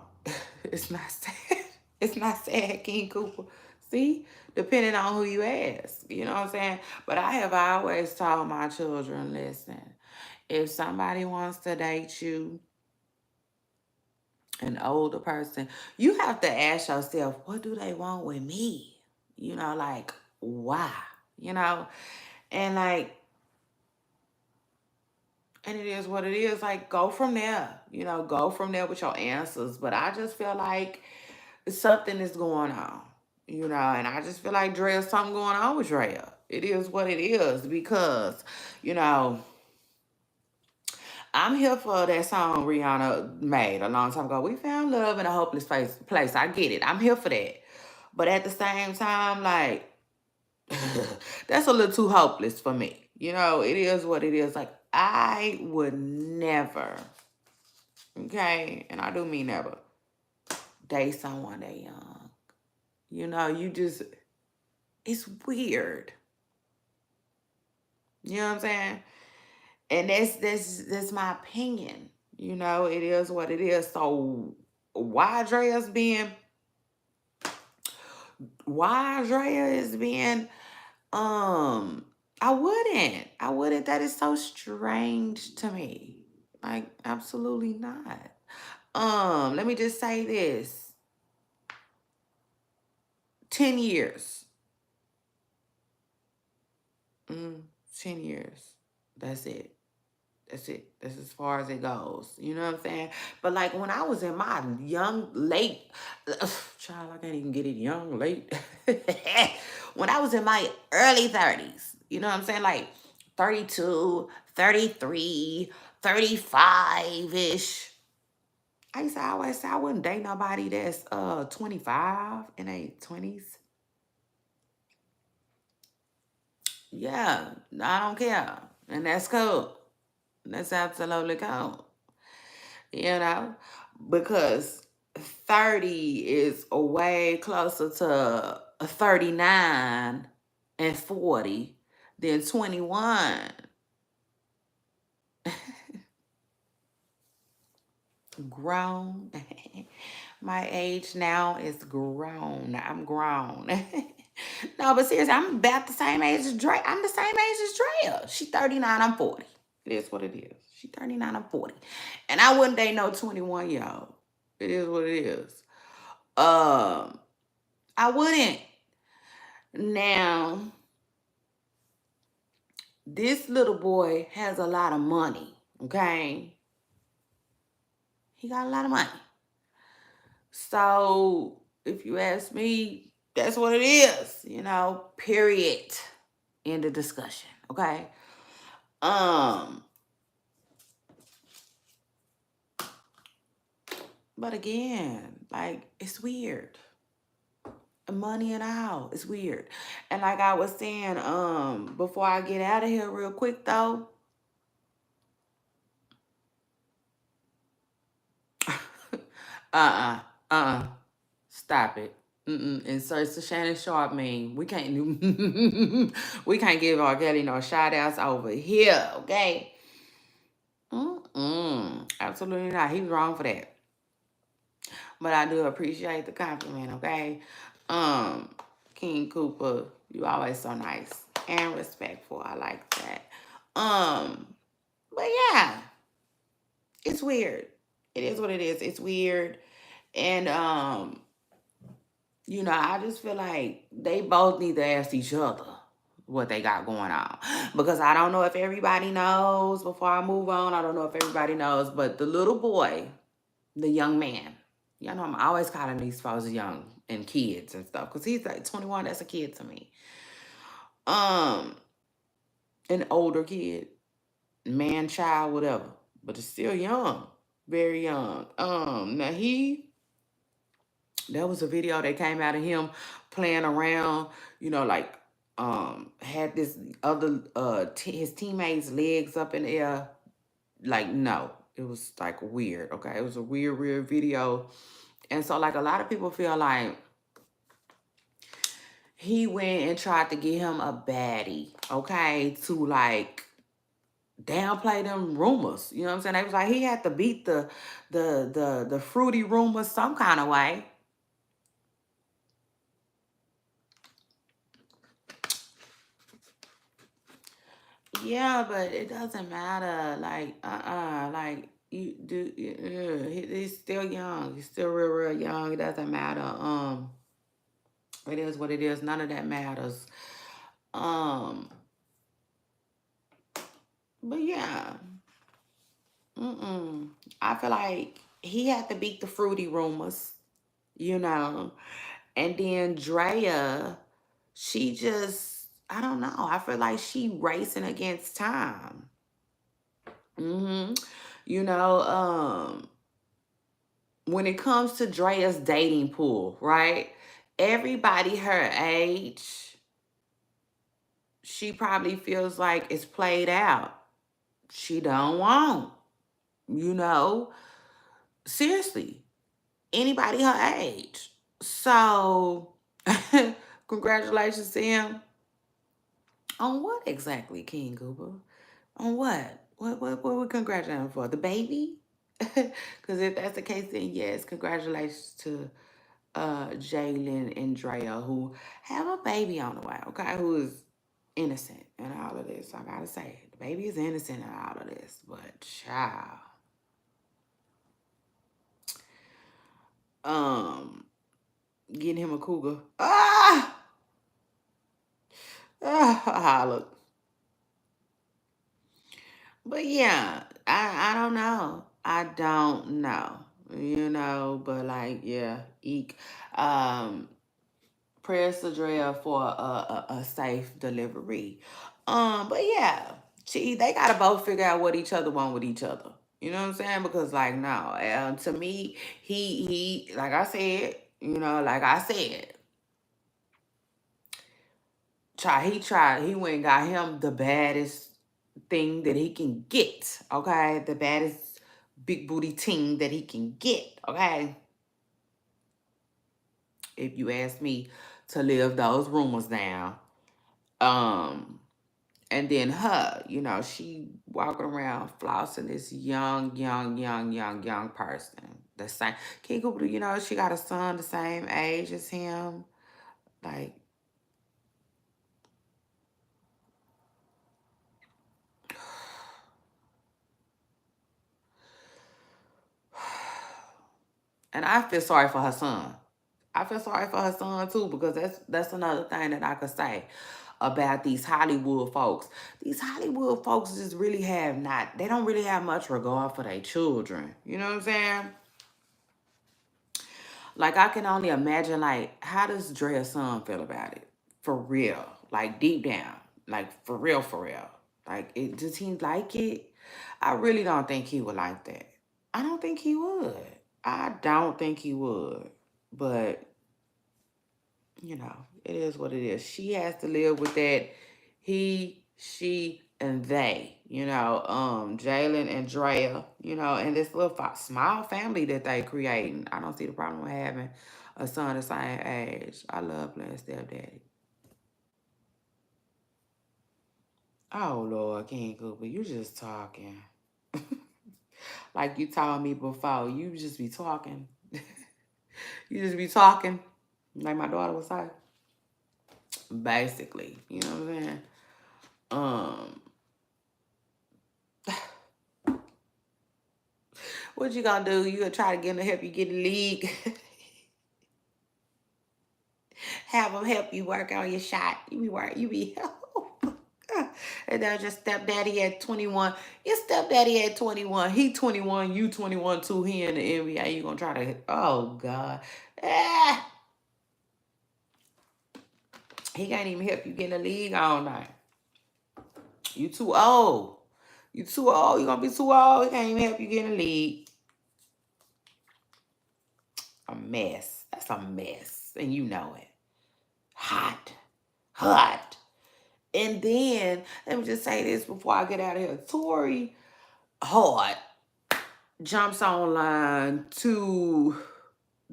It's not sad. It's not sad, King Cooper. See? Depending on who you ask. You know what I'm saying? But I have always told my children, listen, if somebody wants to date you, an older person, you have to ask yourself, what do they want with me? You know, like, why? You know? And like, and it is what it is. Like, go from there. You know, go from there with your answers. But I just feel like something is going on. You know, and I just feel like Drea's something going on with Drea. It is what it is because, you know, I'm here for that song Rihanna made a long time ago. We found love in a hopeless place. I get it. I'm here for that. But at the same time, like, that's a little too hopeless for me. You know, it is what it is. Like, I would never, okay, and I do mean never, date someone that young. You know, it's weird. You know what I'm saying? And that's my opinion. You know, it is what it is. So why Drea's being why Drea is being I wouldn't. That is so strange to me. Like absolutely not. Let me just say this. 10 years. Mm, 10 years. That's it. That's it. That's as far as it goes. You know what I'm saying? But like when I was in my young, late, child, I can't even get it young, late. When I was in my early 30s, you know what I'm saying? Like 32, 33, 35-ish. I used to always say I wouldn't date nobody that's 25 in their 20s. Yeah, I don't care. And that's cool. That's absolutely cool. You know? Because 30 is way closer to a 39 and 40 than 21. Grown. My age now is grown. I'm grown. No, but seriously, I'm about the same age as Dre. I'm the same age as Draya. She 39, I'm 40. It is what it is. She 39, I'm 40. And I wouldn't date no 21-year-old. It is what it is. I wouldn't. Now, this little boy has a lot of money, okay? He got a lot of money. So, if you ask me, that's what it is, period. End of discussion, okay? Um, but again, like, it's weird. Money and all, it's weird. And like I was saying, before I get out of here real quick though, uh-uh, uh-uh. Stop it. Insert the Shannon Sharp meme. We can't do we can't give R. Kelly no shout outs over here, okay? Absolutely not. He's wrong for that. But I do appreciate the compliment, okay? King Cooper, you always so nice and respectful. I like that. But yeah, it's weird. It is what it is. It's weird. And I just feel like they both need to ask each other what they got going on. Because I don't know if everybody knows, before I move on, I don't know if everybody knows, but the little boy, the young man, y'all know I'm always calling these folks young and kids and stuff. Because he's like 21, that's a kid to me. An older kid, man, child, whatever. But it's still young. Very young. Now there was a video that came out of him playing around, like had this other his teammates' legs up in the air. Like, no. It was like weird, okay? It was a weird video. And so like a lot of people feel like he went and tried to get him a baddie, okay, to like downplay them rumors. You know what I'm saying? They was like he had to beat the fruity rumors some kind of way. Yeah, but it doesn't matter. Like, like you do. He's still young. He's still real young. It doesn't matter. It is what it is. None of that matters. Um, but yeah. I feel like he had to beat the fruity rumors, you know. And then Draya, she just, I don't know. I feel like she racing against time. hmm You know, when it comes to Drea's dating pool, right? Everybody her age, she probably feels like it's played out. She don't want, you know, seriously, anybody her age. So, congratulations to him. On what exactly, King Cooper? On what? What we congratulating him for? The baby? Because if that's the case, then yes, congratulations to Jalen and Drea, who have a baby on the way, okay? Who is innocent in all of this. I gotta say, the baby is innocent in all of this, but child. Um, Getting him a cougar. Holla. But yeah, I don't know. I don't know. But like, yeah, eek. Um, Prayers to Drea for a safe delivery. But yeah, they gotta both figure out what each other want with each other. You know what I'm saying? Because like, no, to me, he like I said, he went and got him the baddest thing that he can get. Okay, the baddest big booty team that he can get. Okay. if you ask me, to live those rumors down. Um, and then her, she walking around flossing this young person. The same. King Cooper, she got a son the same age as him. Like, and I feel sorry for her son. I feel sorry for her son too, because that's another thing that I could say about these Hollywood folks. These Hollywood folks just really have not, they don't really have much regard for their children. You know what I'm saying? Like, I can only imagine, like, how does Drea's son feel about it? For real. Like, deep down. Like, for real, for real. Like, does he like it? I really don't think he would like that. I don't think he would. I don't think he would. But it is what it is. She has to live with that he, she, and they, Jalen and Draya, and this little small family that they creating. I don't see the problem with having a son the same age. I love playing stepdaddy. Oh, Lord, King Cooper, you just talking. Like you told me before, you just be talking. You just be talking, like my daughter would say. Basically, you know what I'm saying? Um, what you gonna do? You gonna try to get him to help you get the league? Have him help you work on your shot. You be and then your stepdaddy at 21. Your stepdaddy at 21. He 21, you 21 too. He in the NBA. You gonna try to, oh God. Ah, he can't even help you get in the league all night. You too old. You too old. You gonna be too old. He can't even help you get in the league. A mess. That's a mess. And you know it. Hot. Hot. And then, let me just say this before I get out of here. Tori Hart jumps online to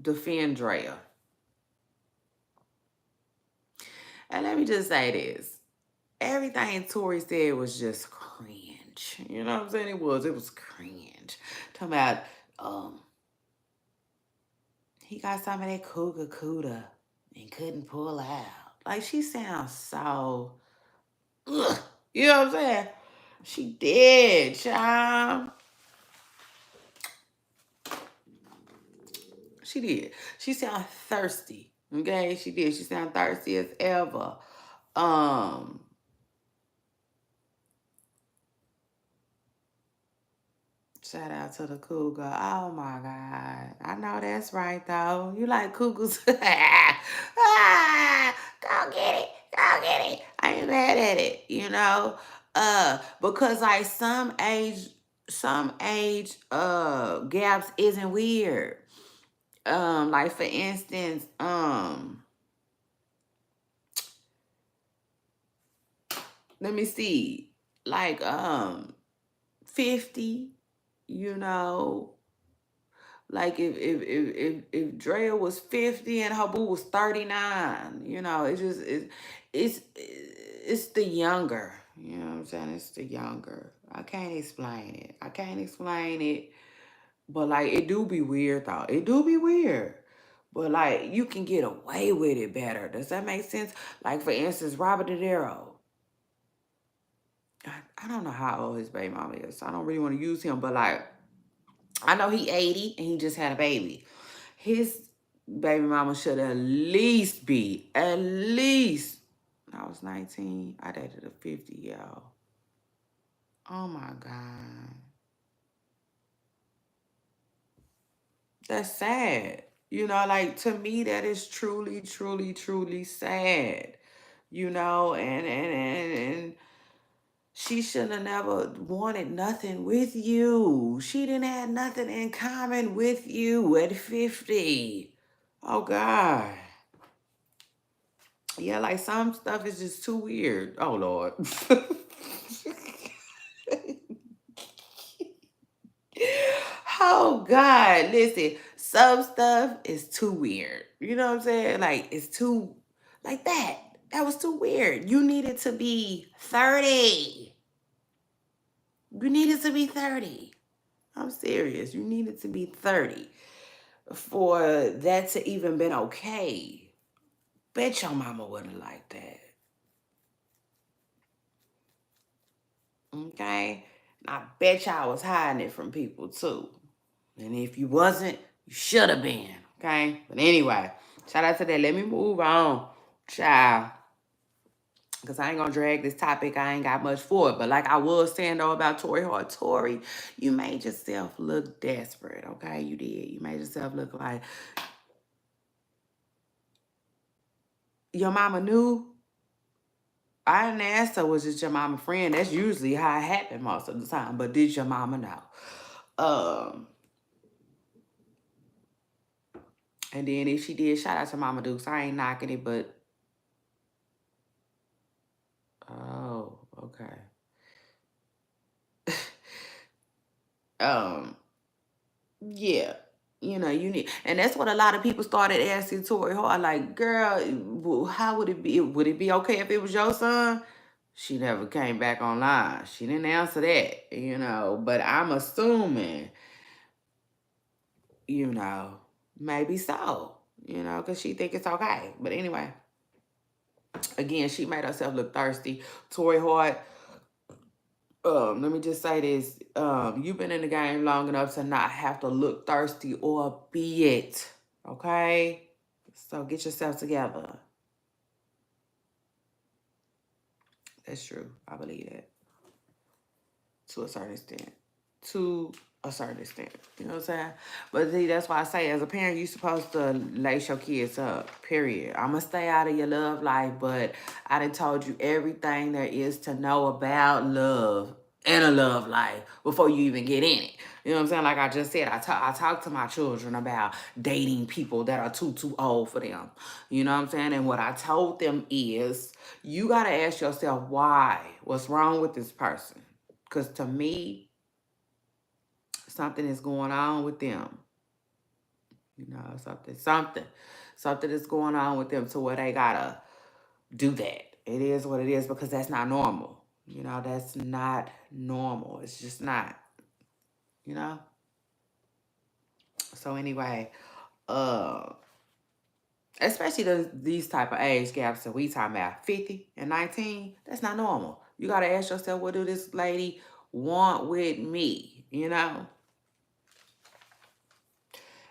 defend Draya. And let me just say this. Everything Tori said was just cringe. You know what I'm saying? It was cringe. Talking about, he got some of that cougar cooter and couldn't pull out. Like, she sounds so, ugh. You know what I'm saying? She did, child. She did. She sound thirsty. Okay, she did. She sound thirsty as ever. Um, Shout out to the cougar. Oh my God. I know that's right though. You like cougars. Ah, go get it. Go get it. I ain't mad at it, because like some age gaps isn't weird. Like for instance, let me see. Like 50, you know, like if Drea was 50 and her boo was 39, it's the younger. You know what I'm saying? It's the younger. I can't explain it. I can't explain it. But like it do be weird though. It do be weird. But like you can get away with it better. Does that make sense? Like for instance, Robert De Niro. I don't know how old his baby mama is. So I don't really want to use him, but like I know he 80 and he just had a baby. His baby mama should at least be, at least, when I was 19, I dated a 50-year-old. Oh my God. That's sad. Like to me, that is truly, truly, truly sad. And she should have never wanted nothing with you. She didn't have nothing in common with you at 50. Oh God. Yeah, like some stuff is just too weird. Oh Lord. Oh God. Listen, Some stuff is too weird. You know what I'm saying? Like, it's too, like that. That was too weird. You needed to be 30. You needed to be 30. I'm serious. You needed to be 30 for that to even been okay. Bet your mama wouldn't like that. Okay? And I bet y'all was hiding it from people too. And if you wasn't, you should have been. Okay? But anyway, shout out to that. Let me move on. Child. Because I ain't gonna drag this topic. I ain't got much for it. But like I was saying though about Tory Hart, Tory, you made yourself look desperate, okay? You did. You made yourself look like your mama knew. I didn't ask her, was it your mama friend? That's usually how it happened most of the time. But did your mama know? Um, and then if she did, shout out to Mama Dukes. I ain't knocking it, but oh, okay. um, yeah. You know, you need, and that's what a lot of people started asking Tori Hart, like, girl, how would it be? Would it be okay if it was your son? She never came back online. She didn't answer that, you know, but I'm assuming, you know, maybe so, you know, because she think it's okay. But anyway, again, she made herself look thirsty. Tori Hart, let me just say this. You've been in the game long enough to not have to look thirsty or be it. Okay? So get yourself together. That's true. I believe that. To a certain extent. To a certain extent. You know what I'm saying? But see, that's why I say, as a parent, you're supposed to lace your kids up. Period. I'm going to stay out of your love life, but I done told you everything there is to know about love and a love life before you even get in it. You know what I'm saying? Like I just said, I talk to my children about dating people that are too old for them. You know what I'm saying? And what I told them is, you got to ask yourself why. What's wrong with this person? Because to me, something is going on with them. You know, something is going on with them to where they gotta do that. It is what it is because that's not normal. You know, that's not normal. It's just not, you know? So anyway, uh, especially these type of age gaps that we talking about, 50 and 19, that's not normal. You gotta ask yourself, what do this lady want with me? You know?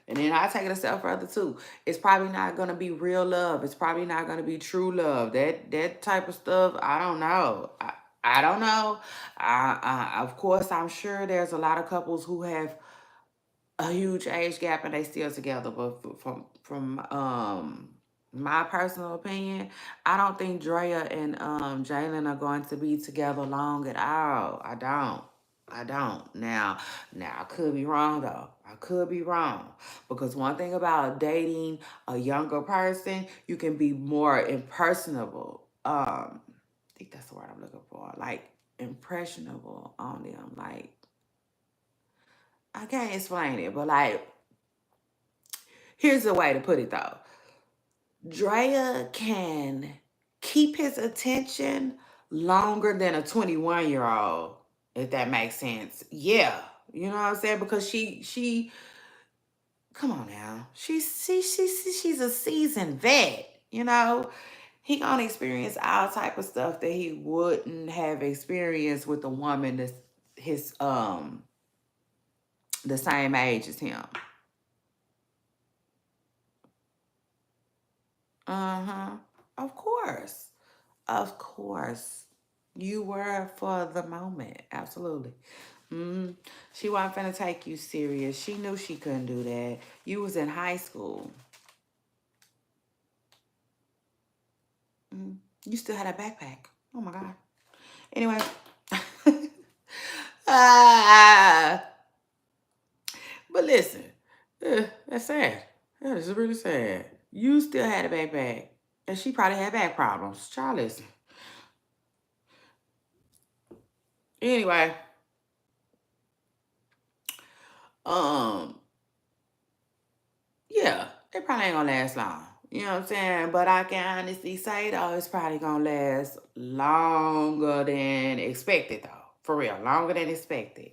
And then I take it a step further too. It's probably not gonna be real love. It's probably not gonna be true love. That type of stuff, I don't know. I don't know. Of course, I'm sure there's a lot of couples who have a huge age gap and they still together. But from my personal opinion, I don't think Draya and Jalen are going to be together long at all. I don't. I don't. Now I could be wrong though. I could be wrong. Because one thing about dating a younger person, you can be more impersonable. I think that's the word I'm looking for. Like impressionable on them. Like I can't explain it, but like here's the way to put it though. Draya can keep his attention longer than a 21-year-old, if that makes sense. Yeah. You know what I'm saying? Because she come on now. She's a seasoned vet, you know? He gonna experience all type of stuff that he wouldn't have experienced with a woman that's his the same age as him. Uh-huh. Of course. Of course. You were for the moment. Absolutely. She wasn't finna take you serious. She knew she couldn't do that. You was in high school. You still had a backpack. Oh my God. Anyway. ah, but listen. That's sad. That is really sad. You still had a backpack. And she probably had back problems. Child, listen. Anyway. Um, it probably ain't gonna last long. You know what I'm saying? But I can honestly say though, it's probably gonna last longer than expected though. For real, longer than expected,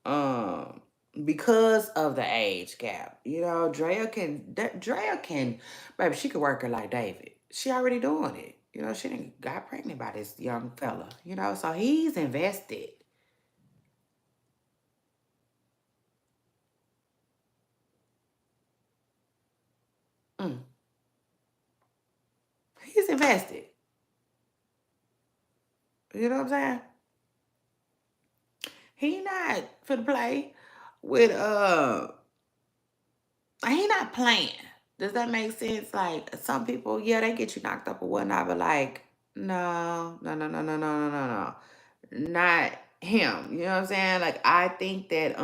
Um, because of the age gap. Drea can, baby, she could work her like David. She already doing it. She didn't got pregnant by this young fella, so he's invested. Mm. He's invested. You know what I'm saying? He not for the play with he not playing. Does that make sense? Like some people, yeah, they get you knocked up or whatnot, but like, no, no, no, no, no, no, no, no, no. Not him. You know what I'm saying? Like I think that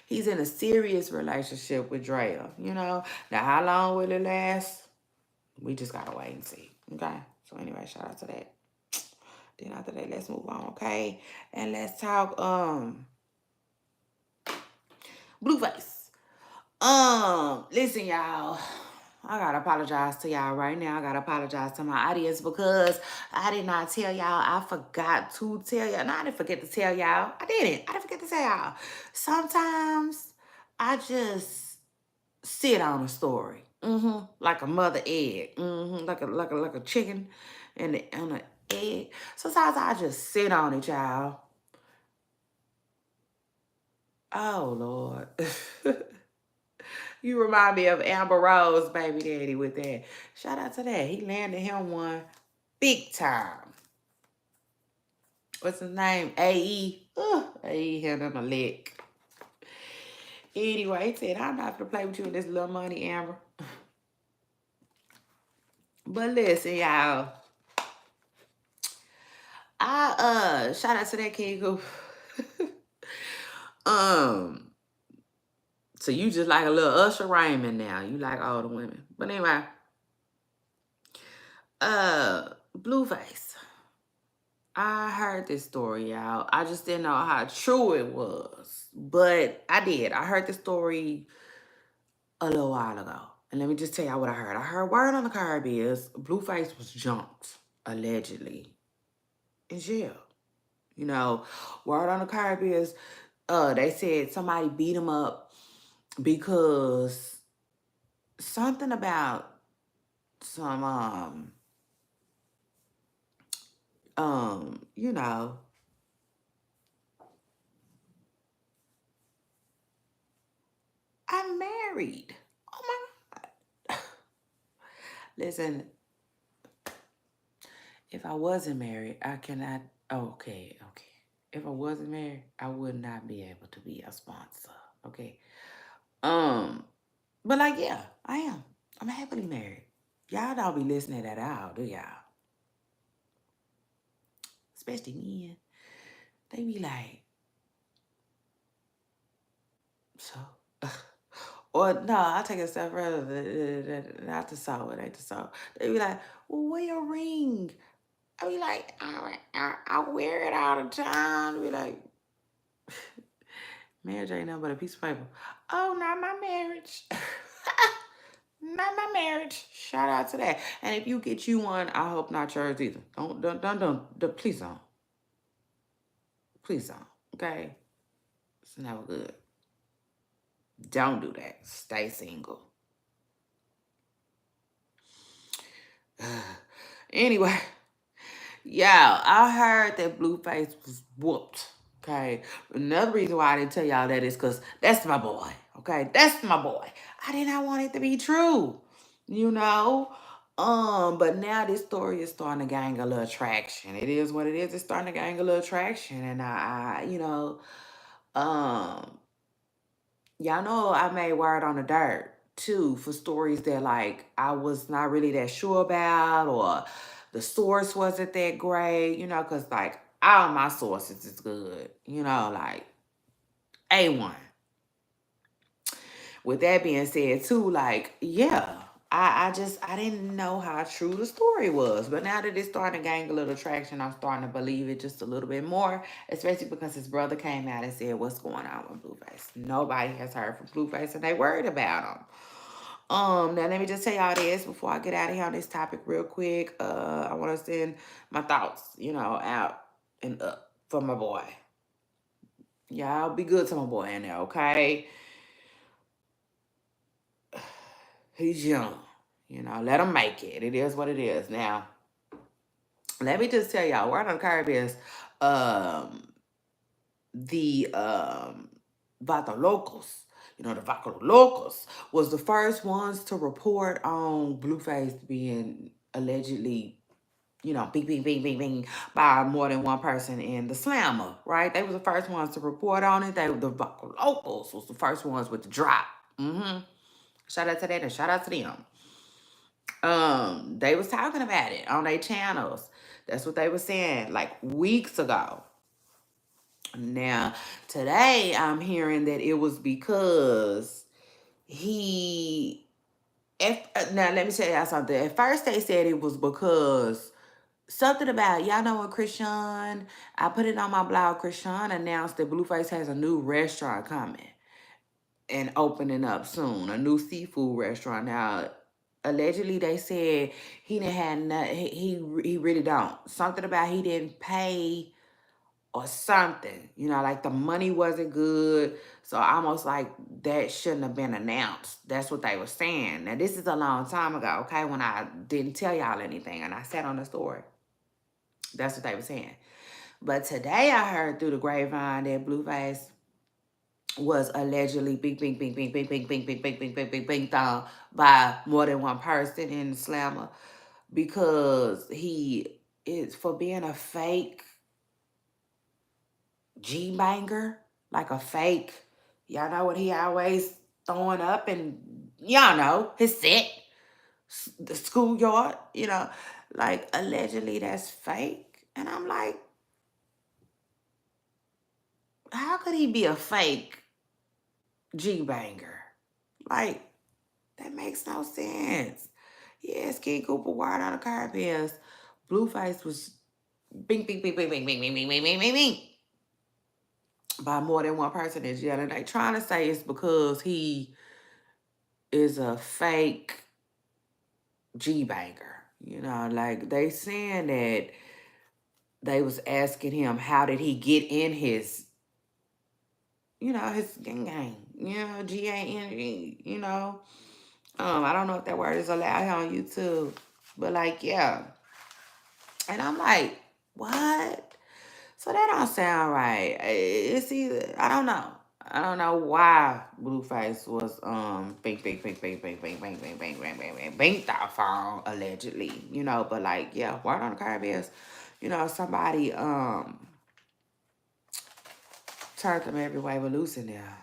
he's in a serious relationship with Draya, Now how long will it last? We just gotta wait and see. Okay. So anyway, shout out to that. Then after that, let's move on, okay? And let's talk Blueface. Listen, y'all. I gotta apologize to y'all right now. I gotta apologize to my audience because I did not tell y'all. I forgot to tell y'all. No, I didn't forget to tell y'all. I didn't. I didn't forget to tell y'all. Sometimes I just sit on a story. Like a mother egg. Like a chicken and an egg. Sometimes I just sit on it, y'all. Oh Lord. You remind me of Amber Rose, baby daddy, with that. Shout out to that. He landed him one big time. What's his name? AE. AE hit him a lick. Anyway, he said, I'm not gonna play with you with this little money, Amber. But listen, y'all. I shout out to that kid who so you just like a little Usher Raymond now. You like all the women. But anyway, Blueface. I heard this story, y'all. I just didn't know how true it was. But I did. I heard the story a little while ago. And let me just tell y'all what I heard. I heard word on the curb is Blueface was jumped, allegedly, in jail. Word on the curb is they said somebody beat him up because something about some you know, I'm married. Oh my God. Listen, if I wasn't married, I cannot. Okay, okay. If I wasn't married, I would not be able to be a sponsor. Okay. Um, but like, yeah, I am. I'm happily married. Y'all don't be listening at all, do y'all? Especially men. They be like, so. Or no, I'll take a step further. Not the so, it ain't the so. They be like, well, wear your ring. I be like, I wear it all the time. Be like, marriage ain't nothing but a piece of paper. Oh, not my marriage. Not my marriage. Shout out to that. And if you get you one, I hope not yours either. Don't, please don't. Please don't. Okay? It's never good. Don't do that. Stay single. Anyway, yeah, I heard that Blueface was whooped. Okay. Another reason why I didn't tell y'all that is because that's my boy. Okay. That's my boy. I did not want it to be true. You know? But now this story is starting to gain a little traction. It is what it is. It's starting to gain a little traction. And um, y'all know I made word on the dirt too for stories that like I was not really that sure about or the source wasn't that great, because like all my sources is good, like A1. With that being said too, like, yeah, I didn't know how true the story was. But now that it's starting to gain a little traction, I'm starting to believe it just a little bit more, especially because his brother came out and said, what's going on with Blueface? Nobody has heard from Blueface and they worried about him. Now let me just tell y'all this before I get out of here on this topic real quick. I want to send my thoughts, out and up for my boy. Y'all be good to my boy in there, okay? He's young. Let him make it. It is what it is. Now, let me just tell y'all, word on the curb is the Vato Locals. The Vato Locals was the first ones to report on Blueface being allegedly, bing, bing, bing, bing, bing, by more than one person in the slammer, right? They were the first ones to report on it. The Vato Locals was the first ones with the drop. Shout out to that and shout out to them. They was talking about it on their channels. That's what they were saying like weeks ago. Now, today I'm hearing that it was because he. Now, let me tell y'all something. At first, they said it was because something about, y'all know what Christian, I put it on my blog, Christian announced that Blueface has a new restaurant coming and opening up soon, a new seafood restaurant. Now, allegedly, they said he didn't have nothing. He really don't. Something about he didn't pay or something. Like the money wasn't good. So almost like that shouldn't have been announced. That's what they were saying. Now, this is a long time ago, okay, when I didn't tell y'all anything and I sat on the story. That's what they were saying. But today I heard through the grapevine that Blueface was allegedly bing thong by more than one person in the slammer because he is for being a fake G-banger, like a fake, y'all know what he always throwing up and y'all know his set, the schoolyard, like allegedly that's fake. And I'm like, how could he be a fake G-banger? Like, that makes no sense. Yes, King Cooper wired on the carpets. Blueface was bing, bing, bing, bing, bing, bing, bing, bing, bing, bing, bing, bing, by more than one person in jail. And they trying to say it's because he is a fake G-banger. Like they saying that they was asking him how did he get in his, his gang, G-A-N-G, I don't know if that word is allowed here on YouTube, but like, yeah. And I'm like, what? So that don't sound right. It's either, I don't know. I don't know why Blueface was bing bing bing bing bing bing bing bing bing bing bing bing bing that phone allegedly, but like yeah, word on the curb is, somebody turned them every way but loose in there.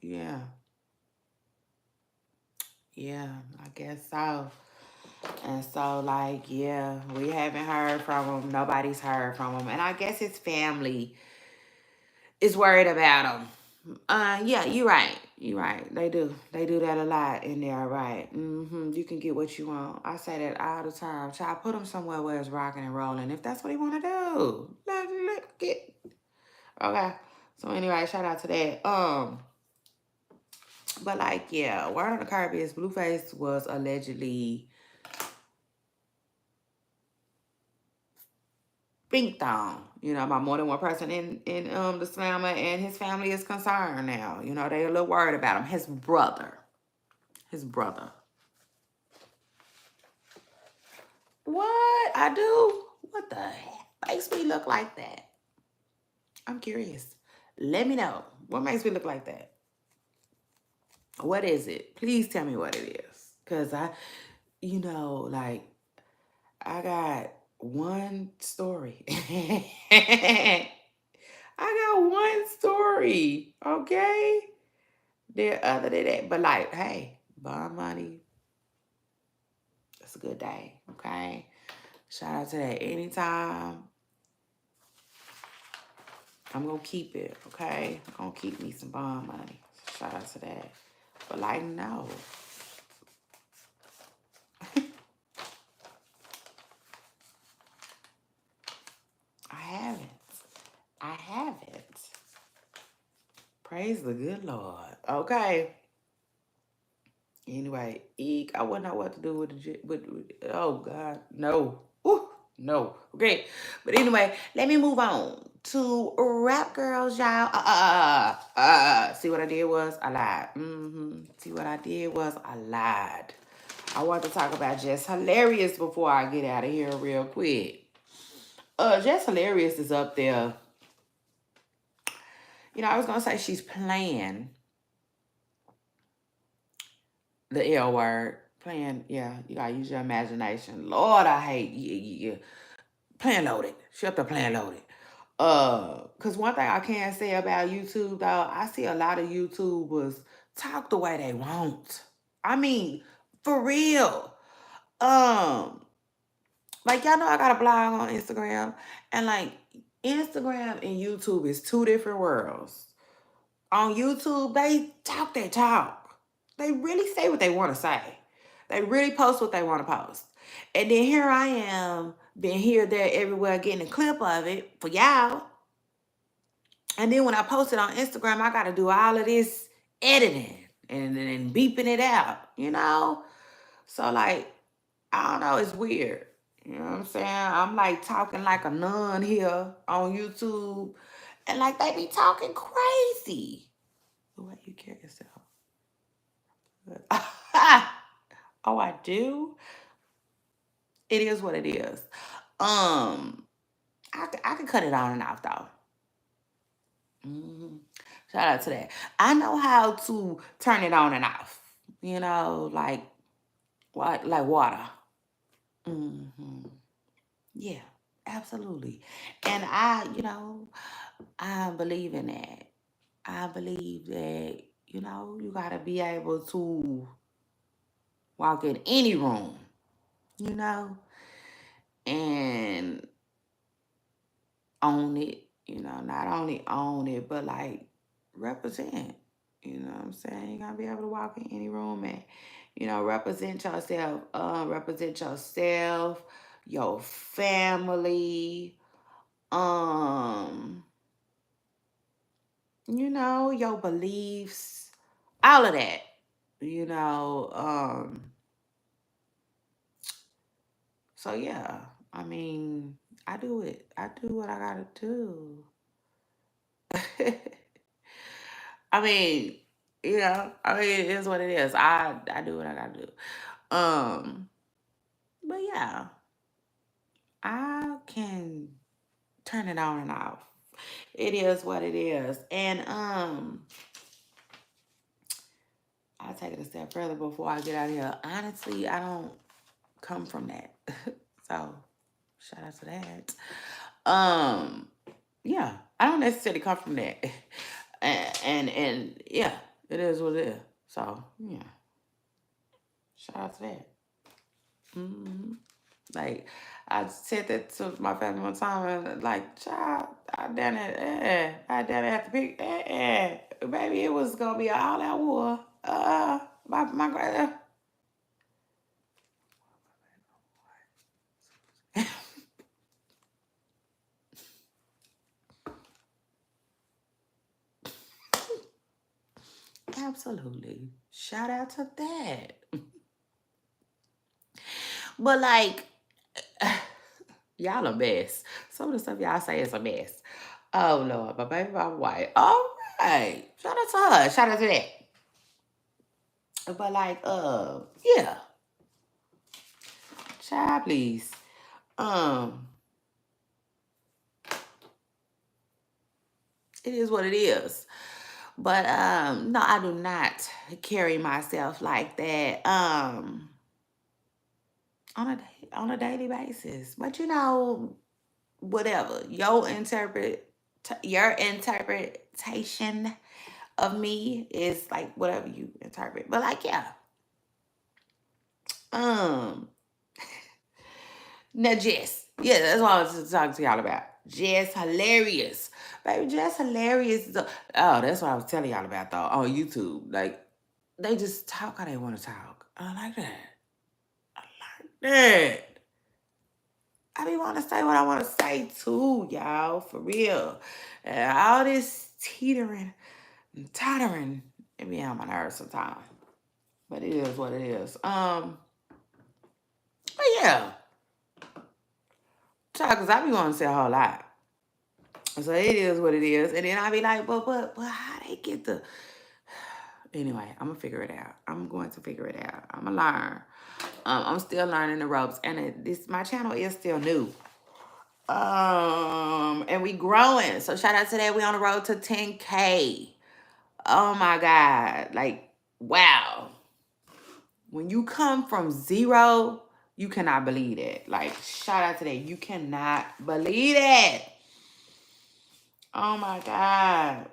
Yeah. Yeah, I guess so. And so, like, yeah, we haven't heard from him. Nobody's heard from him. And I guess his family is worried about him. Yeah, you're right. You're right. They do. They do that a lot in there, right? You can get what you want. I say that all the time. Child, put him somewhere where it's rocking and rolling. If that's what he want to do, let get. Okay. So anyway, shout out to that. But like, yeah, word on the curb is Blueface was allegedly binked on, by more than one person in the slammer, and his family is concerned now. They a little worried about him. His brother. His brother. What? I do? What the heck makes me look like that? I'm curious. Let me know. What makes me look like that? What is it? Please tell me what it is. Because like, I got one story. I got one story, okay? There other than that. But like, hey, bond money, that's a good day, okay? Shout out to that. Anytime, I'm going to keep it, okay? I'm going to keep me some bond money. Shout out to that. But like, no. I haven't. I haven't. Praise the good Lord. Okay. Anyway, eek, I wouldn't know what to do with oh God, no. Ooh, no. Okay. But anyway, let me move on to rap girls, y'all. See what I did was I lied. See what I did was I lied. I want to talk about Just Hilarious before I get out of here real quick. Just Hilarious is up there. You know, I was gonna say she's playing the L word. Playing, yeah, you gotta use your imagination. Lord, I hate playing loaded. She up there playing loaded. Cause one thing I can say about YouTube though, I see a lot of YouTubers talk the way they want. I mean, for real. Like y'all know I got a blog on Instagram, and like Instagram and YouTube is two different worlds. On YouTube, they talk their talk. They really say what they want to say. They really post what they want to post. And then here I am, been here, there, everywhere, getting a clip of it for y'all. And then when I post it on Instagram, I got to do all of this editing and beeping it out, you know? So, like, I don't know, it's weird. You know what I'm saying? I'm like talking like a nun here on YouTube. And like they be talking crazy. The way you carry yourself. Oh, I do? It is what it is. I can cut it on and off though. Shout out to that. I know how to turn it on and off. You know, like what, like water. Yeah, absolutely. And I believe in that. I believe that you gotta be able to walk in any room, you know, and own it, not only own it, but like represent, you know what I'm saying? You gotta be able to walk in any room and, represent yourself, your family, your beliefs, all of that, you know, so yeah, I mean, I do it. I do what I gotta do. I mean, it is what it is. I do what I gotta do. But yeah, I can turn it on and off. It is what it is. And I'll take it a step further before I get out of here. Honestly, I don't come from that. So shout out to that. Yeah, I don't necessarily come from that. And yeah, it is what it is. So yeah, shout out to that. Like I said that to my family one time, and like, child, I done it. I done it have to pick. Baby, it was gonna be an all-out war. My grandma. Absolutely. Shout out to that. But like, y'all a mess. Some of the stuff y'all say is a mess. Oh Lord, my baby, my wife. All right. Shout out to her. Shout out to that. But like, yeah. Child, please. It is what it is. But no, I do not carry myself like that. On a daily basis. But whatever. Your interpretation of me is like whatever you interpret. But like, yeah. Now Jess. Yeah, that's what I was talking to y'all about. Jess hilarious. Baby, Jess hilarious. Oh, that's what I was telling y'all about though on YouTube. Like, they just talk how they want to talk. I like that. I like that. I be want to say what I want to say too, y'all, for real. All this teetering and tottering, it be on my nerves sometimes. But it is what it is. But yeah, child, cause I be wanting to say a whole lot. So it is what it is. And then I be like, but how they get the anyway, I'm gonna figure it out. I'm going to figure it out. I'm gonna learn. I'm still learning the ropes. And this my channel is still new. And we growing. So shout out to that. We on the road to 10K. Oh my God. Like, wow. When you come from zero, you cannot believe it. Like, shout out to that. You cannot believe it. Oh my God.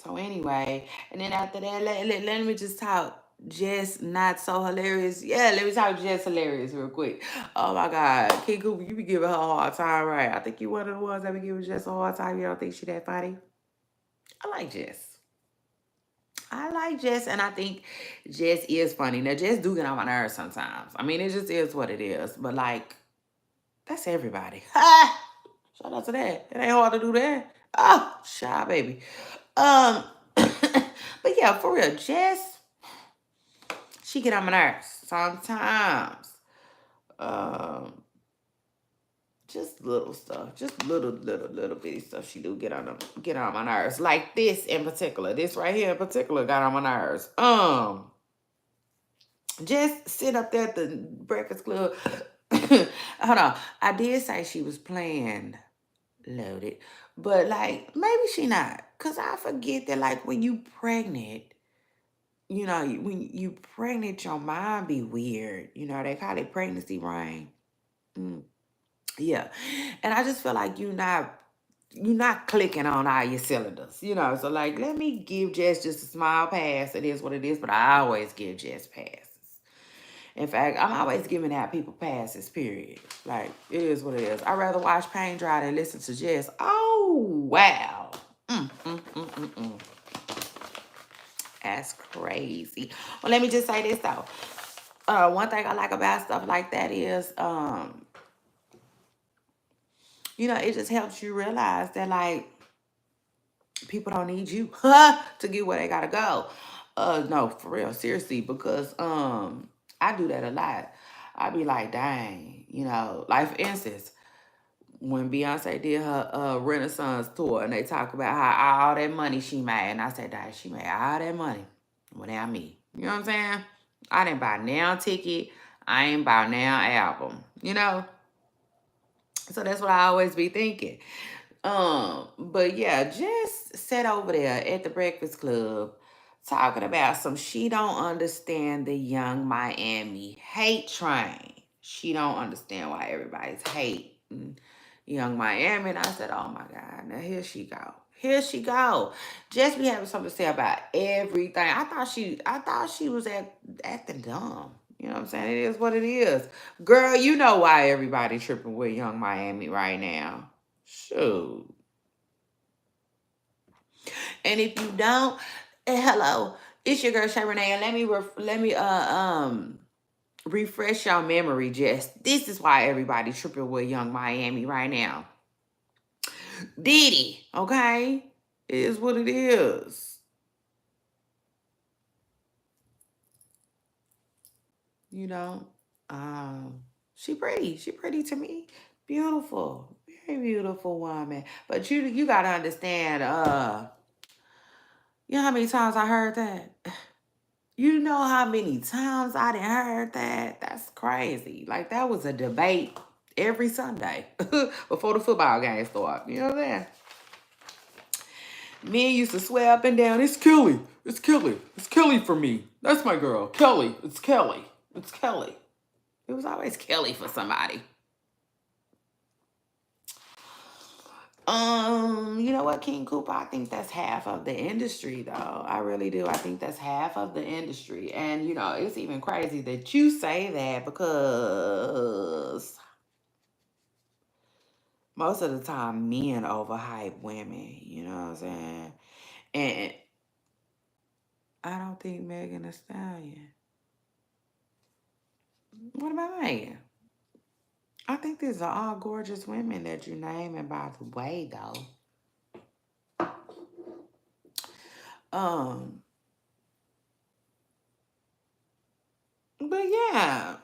So anyway, and then after that, let me just talk just not so hilarious. Yeah, let me talk just hilarious real quick. Oh my God. King Cooper, you be giving her a hard time, right? I think you one of the ones that be giving Jess a hard time. You don't think she that funny? I like Jess. I like Jess, and I think Jess is funny. Now, Jess do get on my nerves sometimes. I mean, it just is what it is. But, like, that's everybody. Ha! Shout out to that. It ain't hard to do that. Oh, shy, baby. But yeah, for real, Jess, she get on my nerves sometimes. Um, just little stuff, just little bitty stuff. She do get on my nerves. Like this in particular, this right here in particular got on my nerves. Just sit up there at the Breakfast Club. Hold on, I did say she was playing loaded, but like maybe she not, cause I forget that like when you pregnant. You know, when you pregnant, your mind be weird. You know, they call it pregnancy brain. Mm, yeah. And I just feel like you're not clicking on all your cylinders. You know, so like let me give Jess just a small pass. It is what it is, but I always give Jess passes. In fact, I'm always giving out people passes, period. Like, it is what it is. I'd rather watch paint dry than listen to Jess. Oh, wow. Mm. That's crazy. Well, let me just say this though. One thing I like about stuff like that is, it just helps you realize that like people don't need you to get where they gotta go. No, for real, seriously, because I do that a lot. I be like, dang, like for instance, when Beyonce did her Renaissance tour and they talk about how all that money she made, and I said, dang, she made all that money without me. You know what I'm saying? I didn't buy now ticket. I ain't buy now album. So that's what I always be thinking. But yeah, just sat over there at the Breakfast Club talking about some she don't understand the young Miami hate train. She don't understand why everybody's hating young Miami. And I said, oh my God, now here she go. Here she go. Just be having something to say about everything. I thought she was acting dumb. You know what I'm saying? It is what it is. Girl, you know why everybody tripping with young Miami right now. Shoot. And if you don't, hello, it's your girl Shay Renee, and let me refresh your memory. Just this is why everybody tripping with young Miami right now. Diddy, okay, it is what it is. You know, she pretty. She pretty to me. Beautiful, very beautiful woman. But you gotta understand. You know how many times I heard that? You know how many times I done heard that? That's crazy. Like, that was a debate every Sunday before the football game started. You know what I'm saying? Men used to swear up and down, it's Kelly. It's Kelly. It's Kelly for me. That's my girl. Kelly. It's Kelly. It's Kelly. It was always Kelly for somebody. You know what, King Cooper? I think that's half of the industry, though. I really do. I think that's half of the industry. And, it's even crazy that you say that because most of the time men overhype women. You know what I'm saying? And I don't think Megan Thee Stallion. What about Megan? I think these are all gorgeous women that you name. And by the way, though, um, but yeah,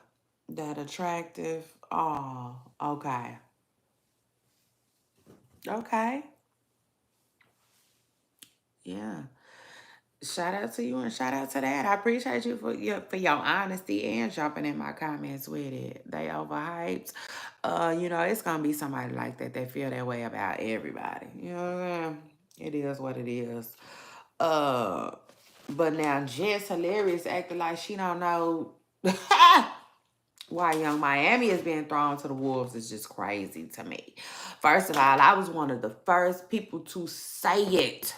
that attractive. Oh, okay, okay, yeah. Shout out to you and shout out to that. I appreciate you for your honesty and jumping in my comments with it. They overhyped. You know, it's gonna be somebody like that that feel that way about everybody. You know what I'm saying? It is what it is. Uh but now Jess Hilarious acting like she don't know why Young Miami is being thrown to the wolves is just crazy to me. First of all, I was one of the first people to say it.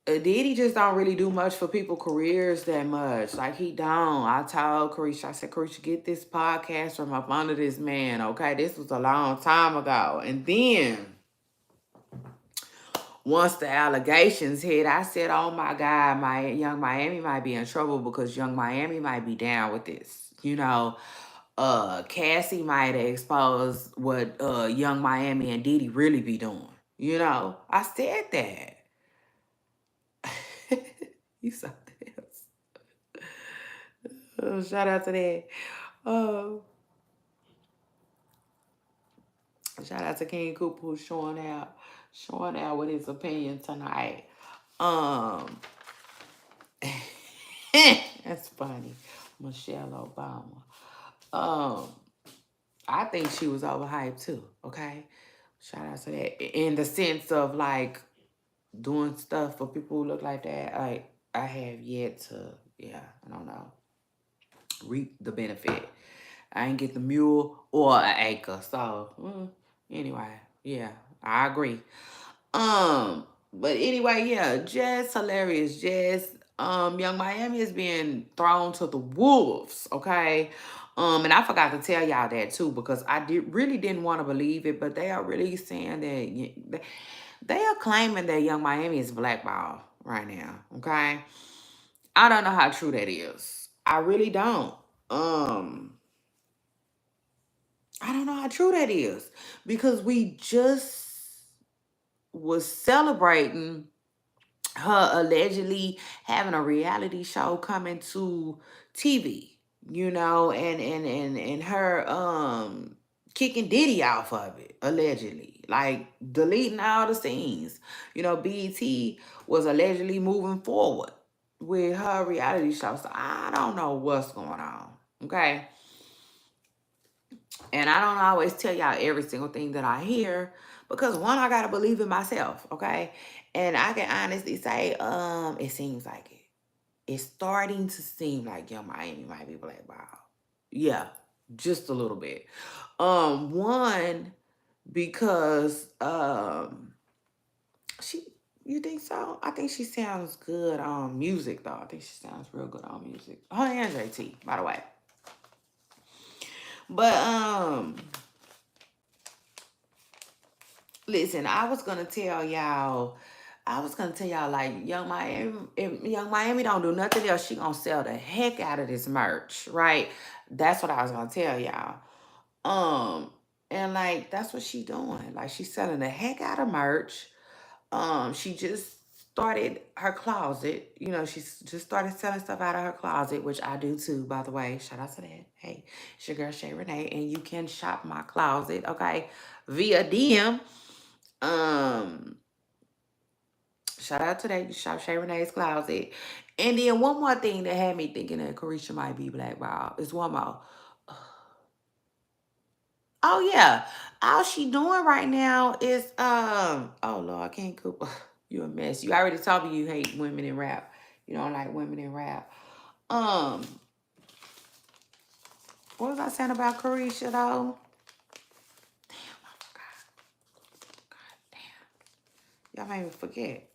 Diddy just don't really do much for people careers that much. Like he don't. I told Carisha, I said, Carisha, get this podcast from up under this man, okay? This was a long time ago. And then once the allegations hit, I said, oh my God, my Young Miami might be in trouble because Young Miami might be down with this. You know, Cassie might have exposed what Young Miami and Diddy really be doing. You know, I said that. You something else. Oh, shout out to that. Oh, shout out to King Cooper who's showing out with his opinion tonight. Um, that's funny. Michelle Obama. Um, I think she was overhyped too. Okay, shout out to that. In the sense of like doing stuff for people who look like that. I have yet to. Yeah, I don't know. Reap the benefit. I ain't get the mule or an acre. So anyway, yeah, I agree. But anyway, yeah, Jess Hilarious. Jess, Young Miami is being thrown to the wolves, okay? And I forgot to tell y'all that too, because really didn't want to believe it, but they are really saying that they are claiming that Young Miami is blackballed right now, okay? I don't know how true that is. I really don't. I don't know how true that is because we just was celebrating her allegedly having a reality show coming to TV, you know, and her kicking Diddy off of it allegedly, like deleting all the scenes. You know, BET was allegedly moving forward with her reality show, so I don't know what's going on. Okay. And I don't always tell y'all every single thing that I hear because one, I gotta believe in myself, okay? And I can honestly say, it seems like it. It's starting to seem like Young Miami might be blackballed. Yeah, just a little bit. One, because she you think so? I think she sounds good on music though. I think she sounds real good on music. Her and JT, by the way. But listen, I was gonna tell y'all like Young Miami, if Young Miami don't do nothing else, she gonna sell the heck out of this merch, right? That's what I was gonna tell y'all. Um, and like that's what she doing. Like she's selling the heck out of merch. She just started her closet. You know, she's just started selling stuff out of her closet, which I do too, by the way. Shout out to that. Hey, it's your girl Shay Renee, and you can shop my closet, okay, via DM. Um, Shout out to that. You shop Shay Renee's closet. And then one more thing that had me thinking that Carisha might be blackballed is one more. Oh yeah. All she doing right now is oh Lord, I can't cook. You a mess. You already told me you hate women in rap. You don't like women in rap. Um, what was I saying about Carisha though? Damn, I forgot. God damn. Y'all made me forget.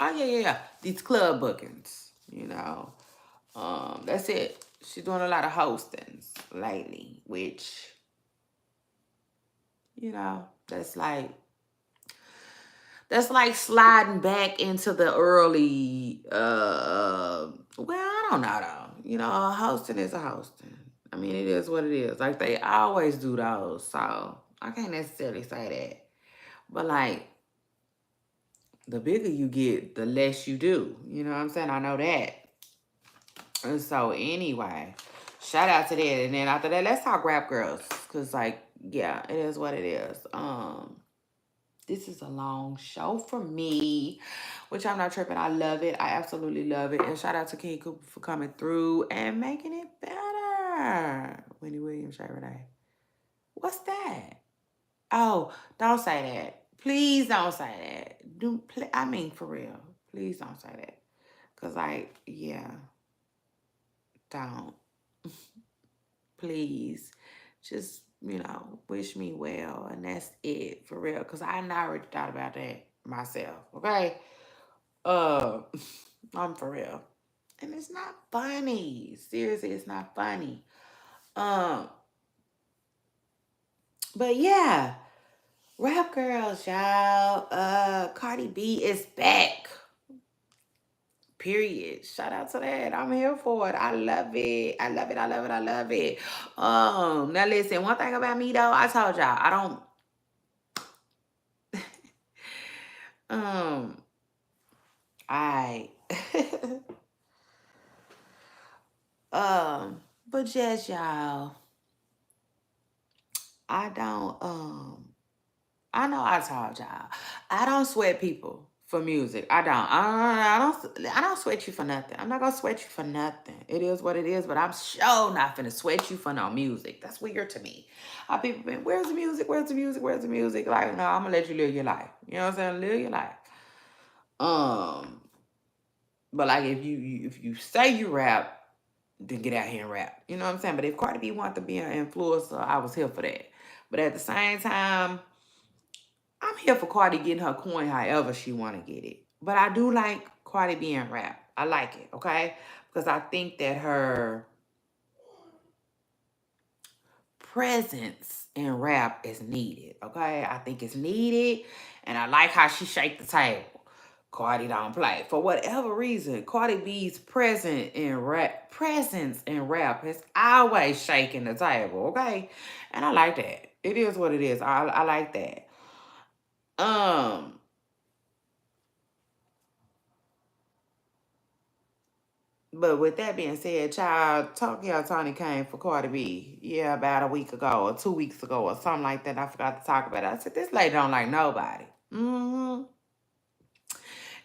Oh yeah. These club bookings, you know. That's it. She's doing a lot of hostings. lately, which, you know, that's like sliding back into the early well, I don't know though. You know, hosting is a hosting. I mean, it is what it is. Like they always do those. So I can't necessarily say that. But like the bigger you get, the less you do. You know what I'm saying? I know that. And so anyway, shout out to that. And then after that, let's talk rap girls. Cause like, yeah, it is what it is. This is a long show for me, which I'm not tripping. I love it. I absolutely love it. And shout out to King Cooper for coming through and making it better. Wendy Williams, Chevrolet. What's that? Oh, don't say that. Please don't say that. I mean, for real. Please don't say that. Because, like, yeah, don't. Please. Just, wish me well. And that's it, for real. Because I already thought about that myself, okay? Uh, I'm for real. And it's not funny. Seriously, it's not funny. Um, but yeah, rap girls, y'all. Cardi B is back. Period. Shout out to that. I'm here for it. I love it. I love it. I love it. I love it. Now listen, one thing about me though, I told y'all, I don't I but just y'all, I don't I know I told y'all. I don't sweat people for music. I don't sweat you for nothing. I'm not gonna sweat you for nothing. It is what it is, but I'm sure not finna sweat you for no music. That's weird to me. How people been, where's the music? Where's the music? Where's the music? Like, no, I'm gonna let you live your life. You know what I'm saying? Live your life. But like if you say you rap, then get out here and rap. You know what I'm saying? But if Cardi B wanted to be an influencer, I was here for that. But at the same time, I'm here for Cardi getting her coin however she want to get it. But I do like Cardi being rap. I like it, okay? Because I think that her presence in rap is needed, okay? I think it's needed, and I like how she shake the table. Cardi don't play. For whatever reason, Cardi B's presence in rap has always shaken the table, okay? And I like that. It is what it is. I like that. Um, But with that being said, child, Tokyo Tony came for Cardi B, yeah, about a week ago or 2 weeks ago or something like that. I forgot to talk about it. I said, this lady don't like nobody.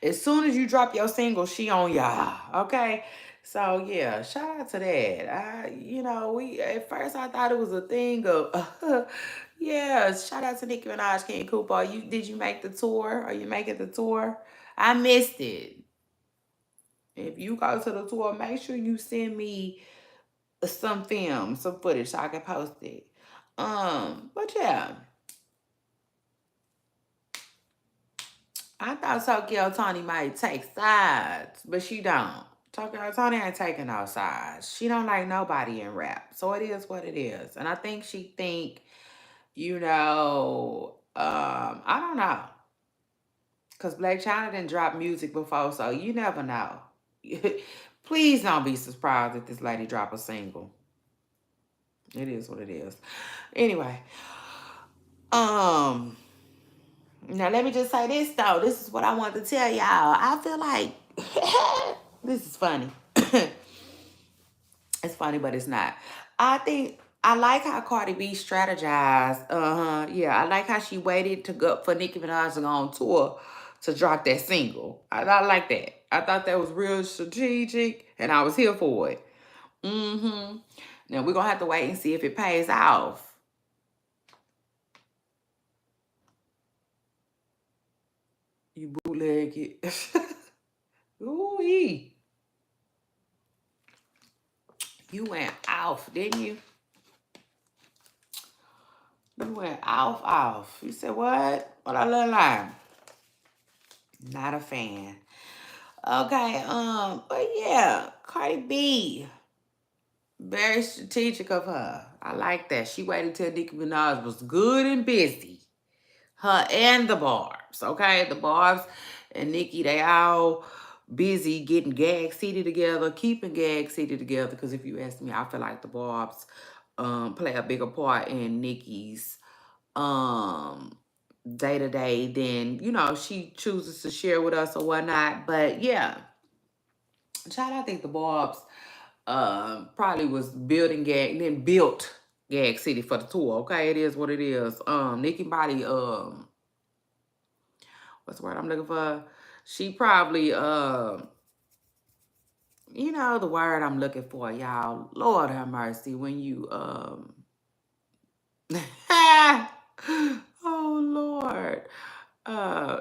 As soon as you drop your single, she on y'all, okay? So, yeah, shout out to that. We at first I thought it was a thing of, yeah, shout out to Nicki Minaj, King Cooper. Did you make the tour? Are you making the tour? I missed it. If you go to the tour, make sure you send me some film, some footage so I can post it. But yeah, I thought Tokyo Tony might take sides, but she don't. Tokyo Tony ain't taking no sides. She don't like nobody in rap, so it is what it is. And I think she think, I don't know, cause Black China didn't drop music before, so you never know. Please don't be surprised if this lady drop a single. It is what it is. Anyway, um, now let me just say this though. This is what I want to tell y'all. I feel like this is funny. It's funny, but it's not. I think I like how Cardi B strategized. Yeah, I like how she waited to go for Nicki Minaj to go on tour to drop that single. I like that. I thought that was real strategic, and I was here for it. Now we're gonna have to wait and see if it pays off. You bootleg it. Ooh, you went off, didn't you? You went off. You said what? What I look like? Not a fan. Okay, but yeah, Cardi B Very strategic of her. I like that. She waited till Nicki Minaj was good and busy. Her and the Barbs, okay? The Barbs and Nicki, they all busy getting Gag City together, keeping Gag City together. Because if you ask me, I feel like the Barbs play a bigger part in Nicki's day-to-day than, you know, she chooses to share with us or whatnot. But yeah, child, I think the Barbs probably was building Gag, then built Gag City for the tour. Okay, it is what it is. Nicki Body, what's the word I'm looking for? She probably, you know, the word I'm looking for, y'all. Lord have mercy. When you, oh Lord,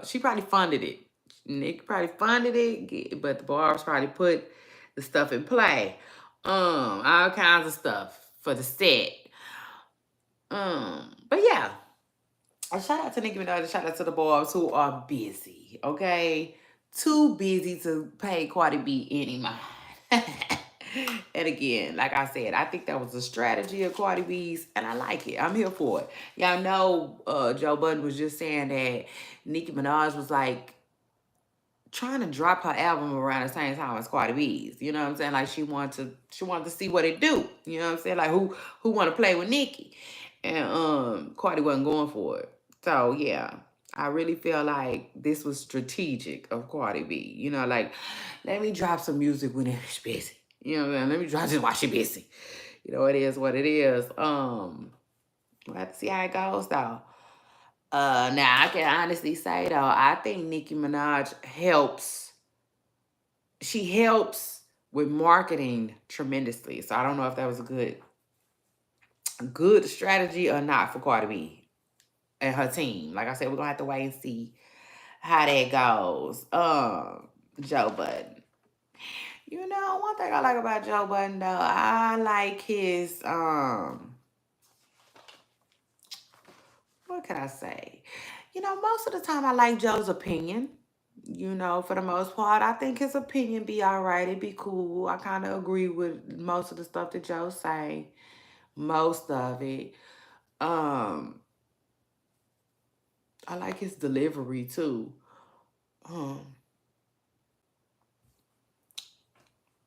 she probably funded it. Nick probably funded it, but the Barb's probably put the stuff in play. All kinds of stuff for the set. But yeah, a shout out to Nicki Minaj, shout out to the Barbs who are busy, okay? Too busy to pay Cardi B any mind. And again, like I said, I think that was a strategy of Cardi B's, and I like it. I'm here for it. Y'all know Joe Budden was just saying that Nicki Minaj was like trying to drop her album around the same time as Cardi B's. You know what I'm saying? Like she wanted to see what it do. You know what I'm saying? Like who want to play with Nicki? And Cardi wasn't going for it. So yeah, I really feel like this was strategic of Cardi B. You know, like let me drop some music when it's busy. You know what I'm saying? Let me drop this while she busy. You know, it is what it is. We'll have to see how it goes though. Now I can honestly say though, I think Nicki Minaj helps with marketing tremendously. So I don't know if that was a good strategy or not for Cardi B and her team. Like I said, we're gonna have to wait and see how that goes. Joe Budden. You know, one thing I like about Joe Budden though, I like his what can I say? You know, most of the time I like Joe's opinion. You know, for the most part, I think his opinion be all right. It be cool. I kind of agree with most of the stuff that Joe say. Most of it. Um, I like his delivery too. Um,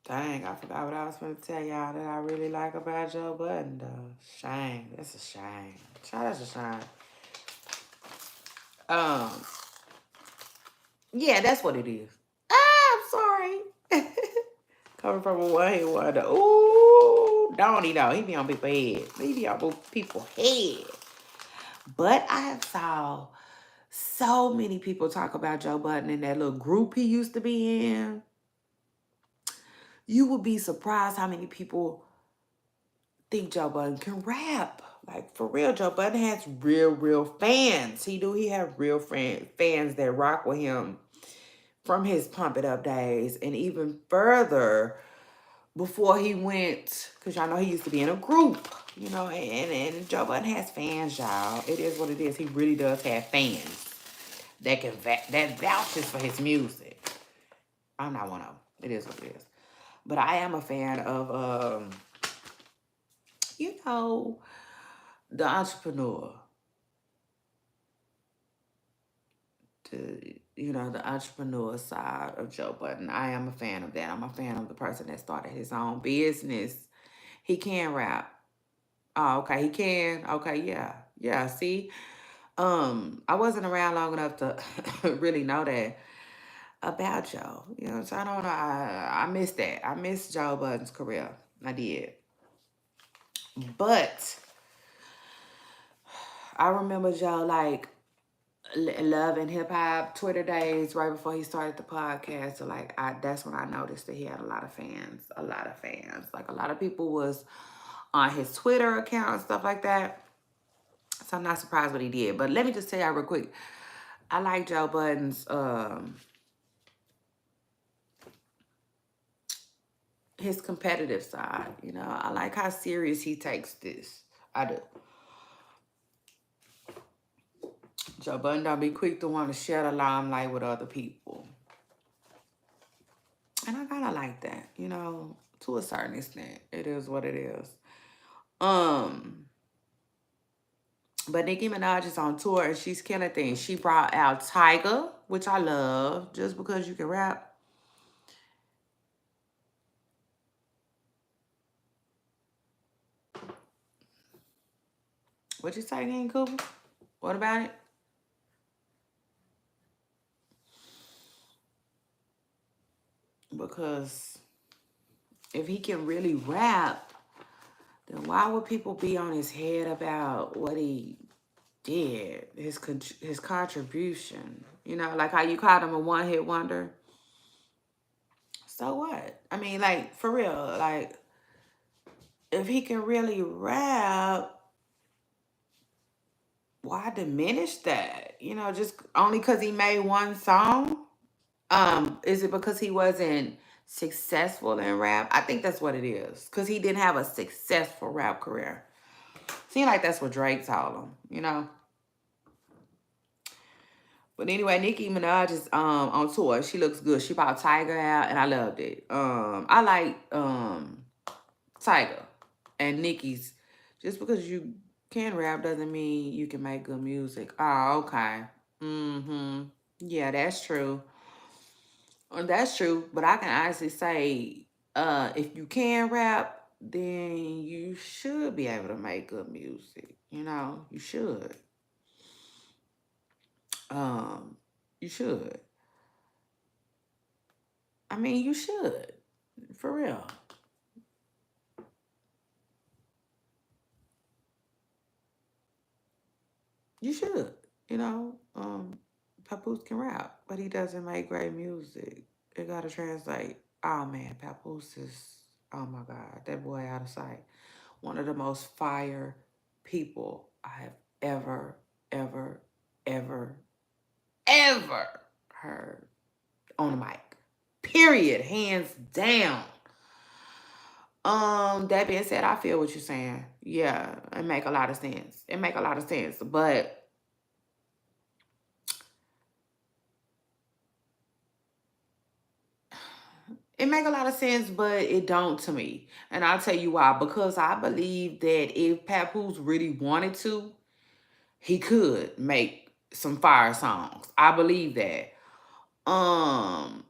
Dang, I forgot what I was going to tell y'all that I really like about Joe Budden though. Shame. That's a shame. Child, that's a shame. Um, yeah, that's what it is. Ah, I'm sorry. Coming from a one-hit wonder. Ooh, don't he know? He be on people's head. He be on people's head. But I have saw so many people talk about Joe Budden in that little group he used to be in. You would be surprised how many people think Joe Budden can rap. Like, for real, Joe Budden has real fans. He have real fans that rock with him from his Pump It Up days and even further before he went, because y'all know he used to be in a group, you know, and Joe Budden has fans, y'all. It is what it is. He really does have fans that vouches for his music. I'm not one of them. It is what it is. But I am a fan of, you know, the entrepreneur. The entrepreneur side of Joe Budden. I am a fan of that. I'm a fan of the person that started his own business. He can rap. Oh, okay, he can. Okay, yeah. Yeah, see? I wasn't around long enough to really know that about Joe. You know, so I don't know. I missed that. I missed Joe Budden's career. I did. But I remember Joe like Love and Hip Hop Twitter days right before he started the podcast. So like that's when I noticed that he had a lot of fans. A lot of fans. Like a lot of people was on his Twitter account and stuff like that. So I'm not surprised what he did. But let me just tell y'all real quick. I like Joe Budden's his competitive side. You know, I like how serious he takes this. I do. Joe Budden don't be quick to want to share the limelight with other people. And I kind of like that, you know. To a certain extent. It is what it is. Um, but Nicki Minaj is on tour and she's killing things. She brought out Tiger, which I love, just because you can rap. What you say again, Cooper? What about it? Because if he can really rap, then why would people be on his head about what he did, his contribution? You know, like how you called him a one hit wonder. So what? I mean, like for real, like if he can really rap, why diminish that? You know, just only because he made one song? Is it because he wasn't successful in rap? I think that's what it is. Because he didn't have a successful rap career. Seems like that's what Drake told him, you know? But anyway, Nicki Minaj is on tour. She looks good. She brought Tiger out and I loved it. I like Tiger and Nicki's. Just because you can rap doesn't mean you can make good music. Oh, okay. Mm-hmm. Yeah, that's true. That's true. But I can honestly say, if you can rap, then you should be able to make good music. You know, you should. Um, you should. I mean, you should. For real. You should. You know, Papoose can rap, but he doesn't make great music. It gotta translate. Oh man, Papoose is, oh my God, that boy out of sight. One of the most fire people I have ever, ever, ever, ever heard on the mic. Period. Hands down. That being said, I feel what you're saying. Yeah, it make a lot of sense. It make a lot of sense. But it make a lot of sense, but it don't to me. And I'll tell you why. Because I believe that if Papoose really wanted to, he could make some fire songs. I believe that. Um,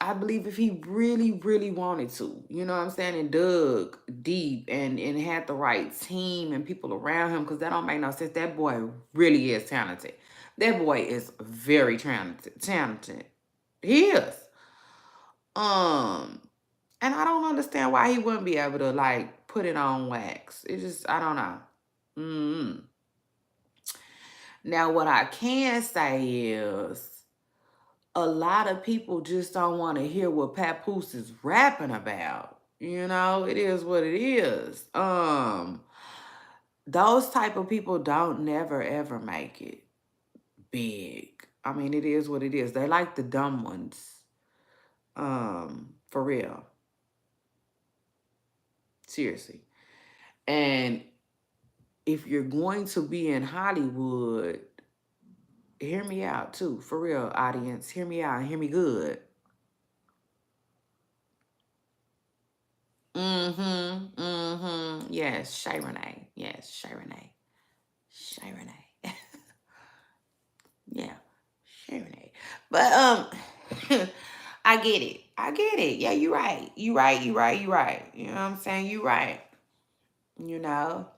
I believe if he really, really wanted to, you know what I'm saying, and dug deep and had the right team and people around him, because that don't make no sense. That boy really is talented. That boy is very talented. Talented. He is. Um, and I don't understand why he wouldn't be able to like put it on wax. It just I don't know. Mm. Now what I can say is a lot of people just don't want to hear what Papoose is rapping about. You know, it is what it is. Those type of people don't never ever make it big. I mean, it is what it is. They're like the dumb ones. For real. Seriously. And if you're going to be in Hollywood, hear me out too. For real, audience. Hear me out and hear me good. Mm-hmm. Mm-hmm. Yes, Shay Renee. Yes, Shay Renee. Shay Renee. Yeah, Shay Renee. But I get it. I get it. Yeah, you're right. You right. You right. You right. You know what I'm saying? You right. You know.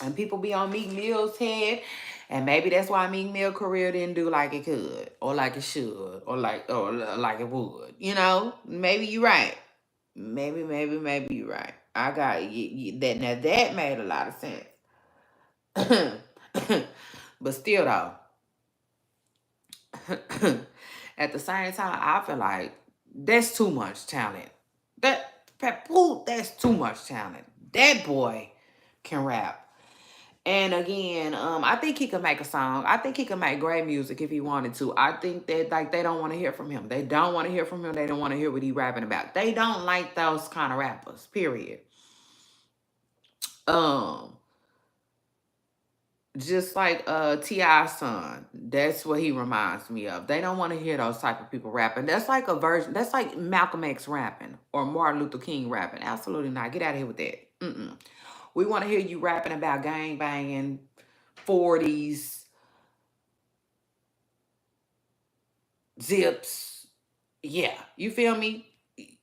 And people be on Meek Mill's head. And maybe that's why Meek Mill career didn't do like it could. Or like it should. Or like it would. You know? Maybe you're right. Maybe you're right. I got that. Now that made a lot of sense. But still though, at the same time, I feel like that's too much talent. That's too much talent. That boy can rap. And again, I think he could make a song. I think he could make great music if he wanted to. I think that like they don't want to hear from him. They don't want to hear from him. They don't want to hear what he rapping about. They don't like those kind of rappers. Period. Um, Just like T.I.'s son. That's what he reminds me of. They don't want to hear those type of people rapping. That's like a version. That's like Malcolm X rapping or Martin Luther King rapping. Absolutely not. Get out of here with that. Mm-mm. We want to hear you rapping about gang banging, 40s, zips. Yeah. You feel me?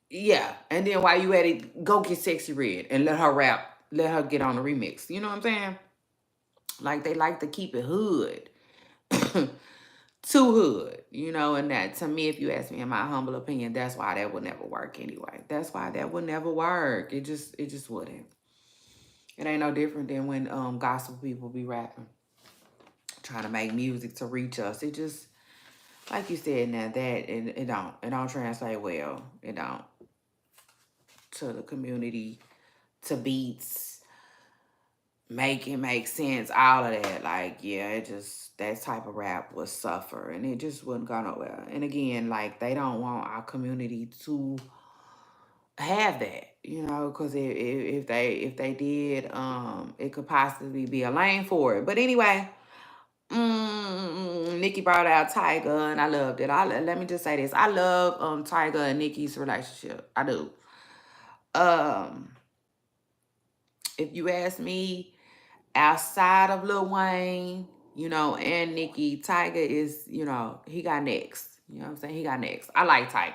Yeah. And then while you at it, go get Sexy Red and let her rap. Let her get on the remix. You know what I'm saying? Like they like to keep it hood. Too hood, and that to me, if you ask me in my humble opinion, that's why that would never work anyway. That's why that would never work. It just wouldn't. It ain't no different than when gospel people be rapping, trying to make music to reach us. It just like you said now that it don't translate well. It don't to the community, to beats, make it make sense, all of that. Like, yeah, it just that type of rap would suffer and it just wouldn't go nowhere. And again, like they don't want our community to have that, because if they did, it could possibly be a lane for it. But anyway, Nikki brought out Tiger and I loved it. Let me just say this. I love Tiger and Nikki's relationship. I do. Um, if you ask me, outside of Lil Wayne, and Nicki, Tiger is, he got next. You know what I'm saying? He got next. I like Tiger.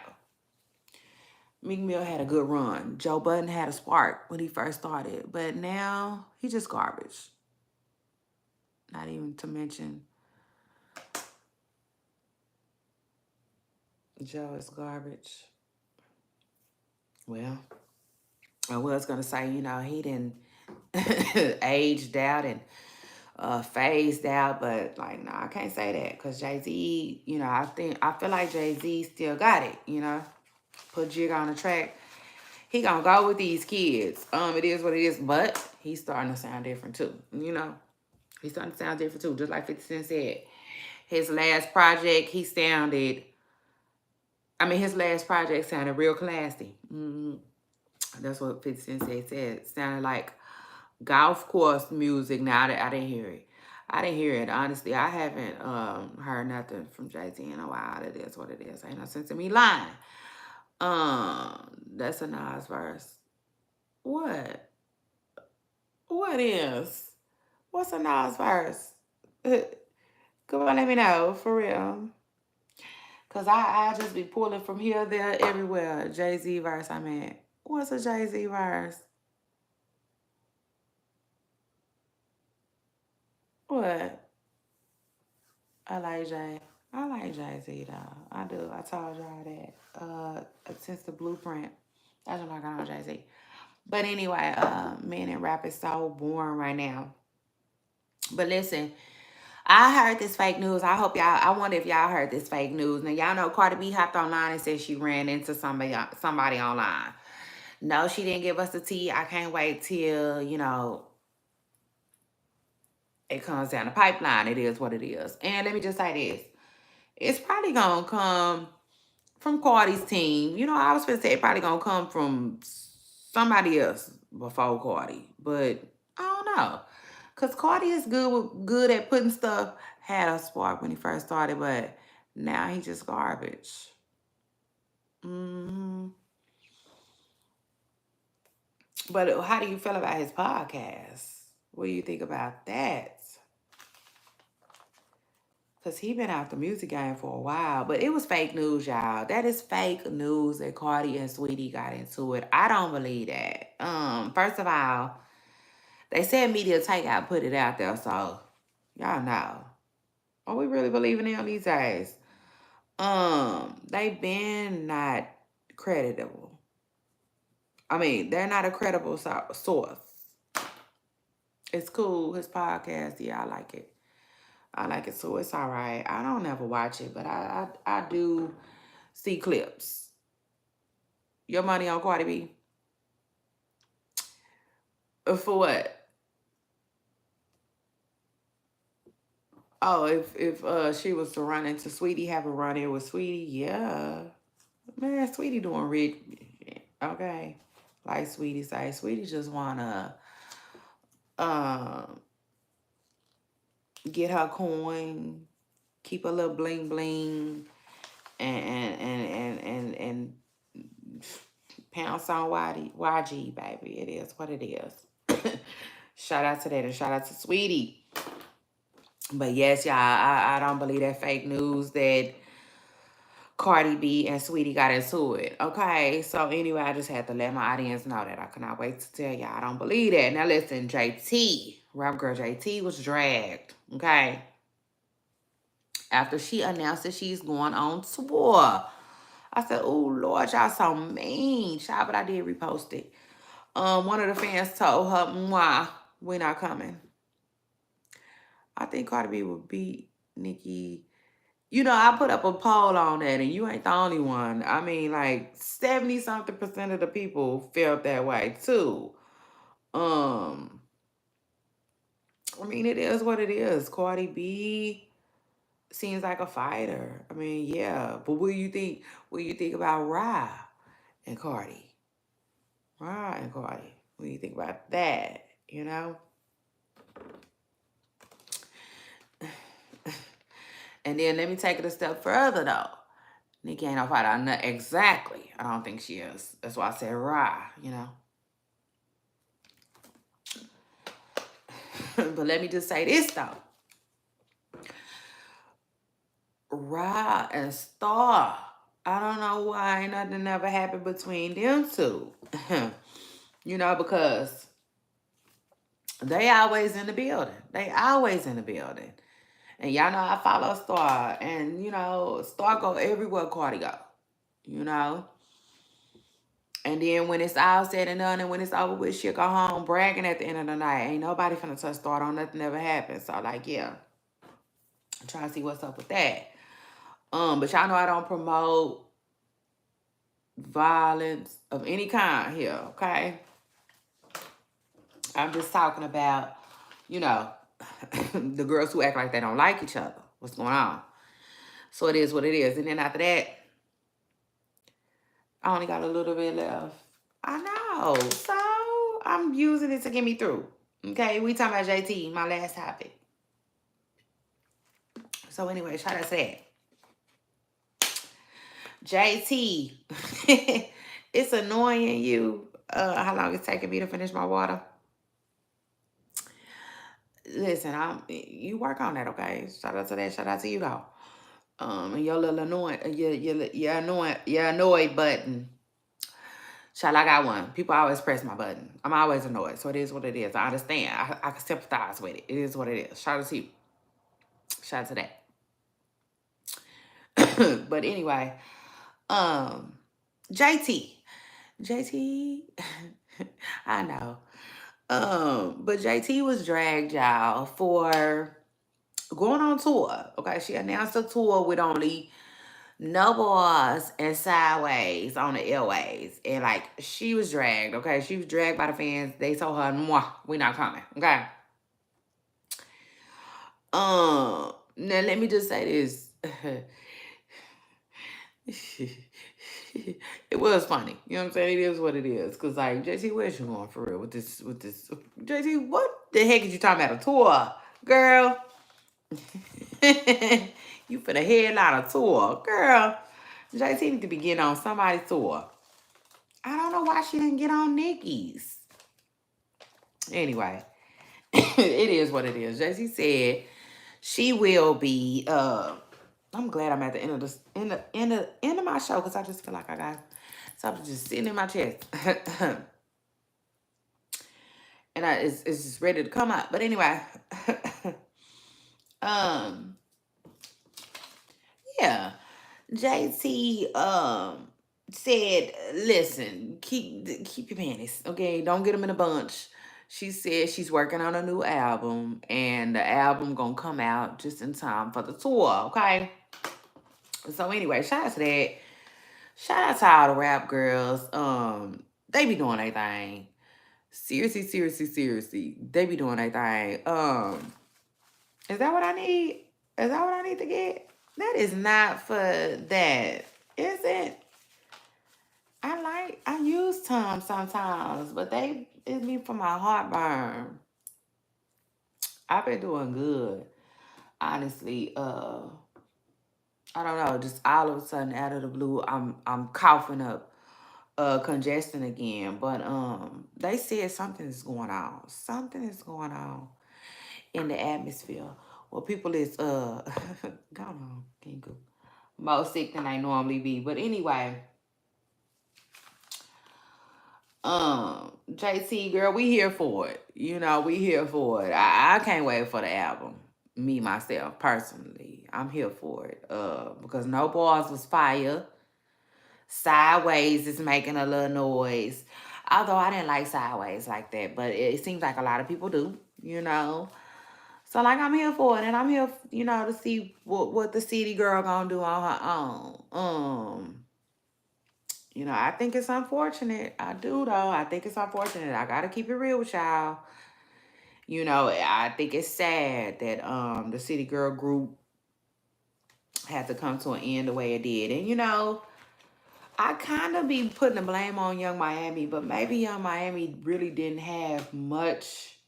Meek Mill had a good run. Joe Budden had a spark when he first started, but now he just garbage. Not even to mention Joe is garbage. Well, I was gonna say, he didn't aged out and phased out, but like, no, I can't say that because Jay-Z, I feel like Jay-Z still got it, put Jig on the track. He gonna go with these kids. It is what it is, but he's starting to sound different too, He's starting to sound different too, just like 50 Cent said. His last project, his last project sounded real classy. That's what 50 Cent said. Sounded like golf course music. Now I didn't hear it. I didn't hear it. Honestly, I haven't heard nothing from Jay-Z in a while. It is what it is. Ain't no sense in me lying. That's a Nas verse. What? What is? What's a Nas verse? Come on, let me know, for real. Cause I just be pulling from here, there, everywhere. Jay-Z verse, I mean. What's a Jay-Z verse? What? I like Jay. I like Jay-Z though. I do. I told y'all that. Since the blueprint. That's what I got on Jay-Z. But anyway, men and rap is so boring right now. But listen, I heard this fake news. I wonder if y'all heard this fake news. Now y'all know Cardi B hopped online and said she ran into somebody online. No, she didn't give us the tea. I can't wait till, it comes down the pipeline. It is what it is. And let me just say this. It's probably gonna come from Cardi's team. I was gonna say it probably gonna come from somebody else before Cardi. But I don't know. Cause Cardi is good at putting stuff, had a spark when he first started, but now he just garbage. hmm But how do you feel about his podcast? What do you think about that? Because he been out the music game for a while. But it was fake news, y'all. That is fake news that Cardi and Sweetie got into it. I don't believe that. First of all, they said Media Takeout put it out there, so y'all know. Are we really believing them these days? They been not creditable. They're not a credible source. It's cool. His podcast, yeah, I like it. I like it, so it's all right. I don't ever watch it, but I do see clips. Your money on Cardi B? For what? Oh, if she was to run into Sweetie, have a run in with Sweetie, yeah. Man, Sweetie doing rich. Okay. Like Sweetie say, Sweetie just wanna um get her coin, keep a little bling bling, and pounce on YG, baby. It is what it is. Shout out to that and shout out to Sweetie. But yes, y'all, I don't believe that fake news that Cardi B and Sweetie got into it. Okay, so anyway, I just had to let my audience know that I cannot wait to tell y'all I don't believe that. Now listen, JT, rap girl JT was dragged. Okay, after she announced that she's going on tour. I said, "Oh Lord, y'all so mean, child," but I did repost it. One of the fans told her, "Mwah, we not coming." I think Cardi B would beat Nicki. You know, I put up a poll on that, and you ain't the only one. I mean, like 70 something percent of the people felt that way too. Um, I mean, it is what it is. Cardi B seems like a fighter. I mean, yeah, but what do you think? What do you think about and Cardi? Rah and Cardi. What do you think about that? You know. And then let me take it a step further though. Nicki ain't no fighter. Exactly. I don't think she is. That's why I said you know. But let me just say this though. And Star. I don't know why nothing ever happened between them two. You know, because they always in the building. They always in the building. And y'all know I follow Star. And, you know, Star go everywhere Cardi go. You know? And then when it's all said and done and when it's over with, she'll go home bragging at the end of the night. Ain't nobody finna touch Star. Don't nothing ever happen. So, like, yeah. I'm trying to see what's up with that. But y'all know I don't promote violence of any kind here, okay? I'm just talking about, you know, the girls who act like they don't like each other. What's going on? So it is what it is. And then after that, I only got a little bit left. I know. So I'm using it to get me through. Okay, we talking about JT, my last topic. So anyway, shout out to that. JT, it's annoying you. How long it's taking me to finish my water? Listen, you work on that, okay? Shout out to that. Shout out to you though. And your little annoying, your annoyed button. Child, I got one. People always press my button. I'm always annoyed. So it is what it is. I understand. I can sympathize with it. It is what it is. Shout out to you. Shout out to that. But anyway, JT. JT, I know. But JT was dragged, y'all, for going on tour. Okay, she announced a tour with only no bars and sideways on the airways. And like she was dragged, okay? She was dragged by the fans. They told her, "Mwah, we not coming." Okay. Now let me just say this. It was funny. You know what I'm saying? It is what it is. Cause like JT, where's you going for real with this JT, what the heck is you talking about? A tour? Girl. You finna headline a tour. Girl. JT need to be getting on somebody's tour. I don't know why she didn't get on Nicki's. Anyway, it is what it is. JT said she will be I'm glad I'm at the end of this end of my show because I just feel like I got something just sitting in my chest. And it's just ready to come up. But anyway, yeah. JT said, "Listen, keep your panties, okay? Don't get them in a bunch." She said she's working on a new album, and the album gonna come out just in time for the tour, okay? So anyway, shout out to that. Shout out to all the rap girls. They be doing their thing. Seriously, they be doing their thing. Is that what I need? Is that what I need to get? That is not for that, is it? I use Tums sometimes, but it's me for my heartburn. I've been doing good. honestly, I don't know, just all of a sudden out of the blue, I'm coughing up congestion again. But they said something is going on. Something is going on in the atmosphere. Well, people is go on, can't go. More sick than they normally be. But anyway, JT girl, we here for it. You know, we here for it. I can't wait for the album. Me myself personally, I'm here for it. Because No Bars was fire. Sideways is making a little noise. Although I didn't like Sideways like that, but it seems like a lot of people do, you know. So like I'm here for it, and I'm here, you know, to see what the city girl gonna do on her own. You know, I think it's unfortunate. I do though. I think it's unfortunate. I gotta keep it real with y'all. You know, I think it's sad that the city girl group had to come to an end the way it did. And you know, I kind of be putting the blame on Young Miami, but maybe Young Miami really didn't have much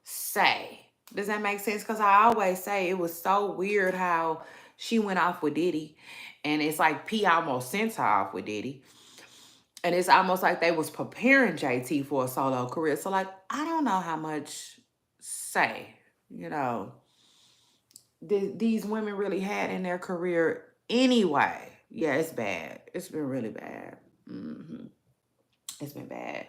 say. Does that make sense? Because I always say it was so weird how she went off with Diddy, and it's like P almost sent her off with Diddy, and it's almost like they was preparing JT for a solo career. So like I don't know how much say, you know, these women really had in their career anyway. Yeah, it's bad. It's been really bad. It's been bad.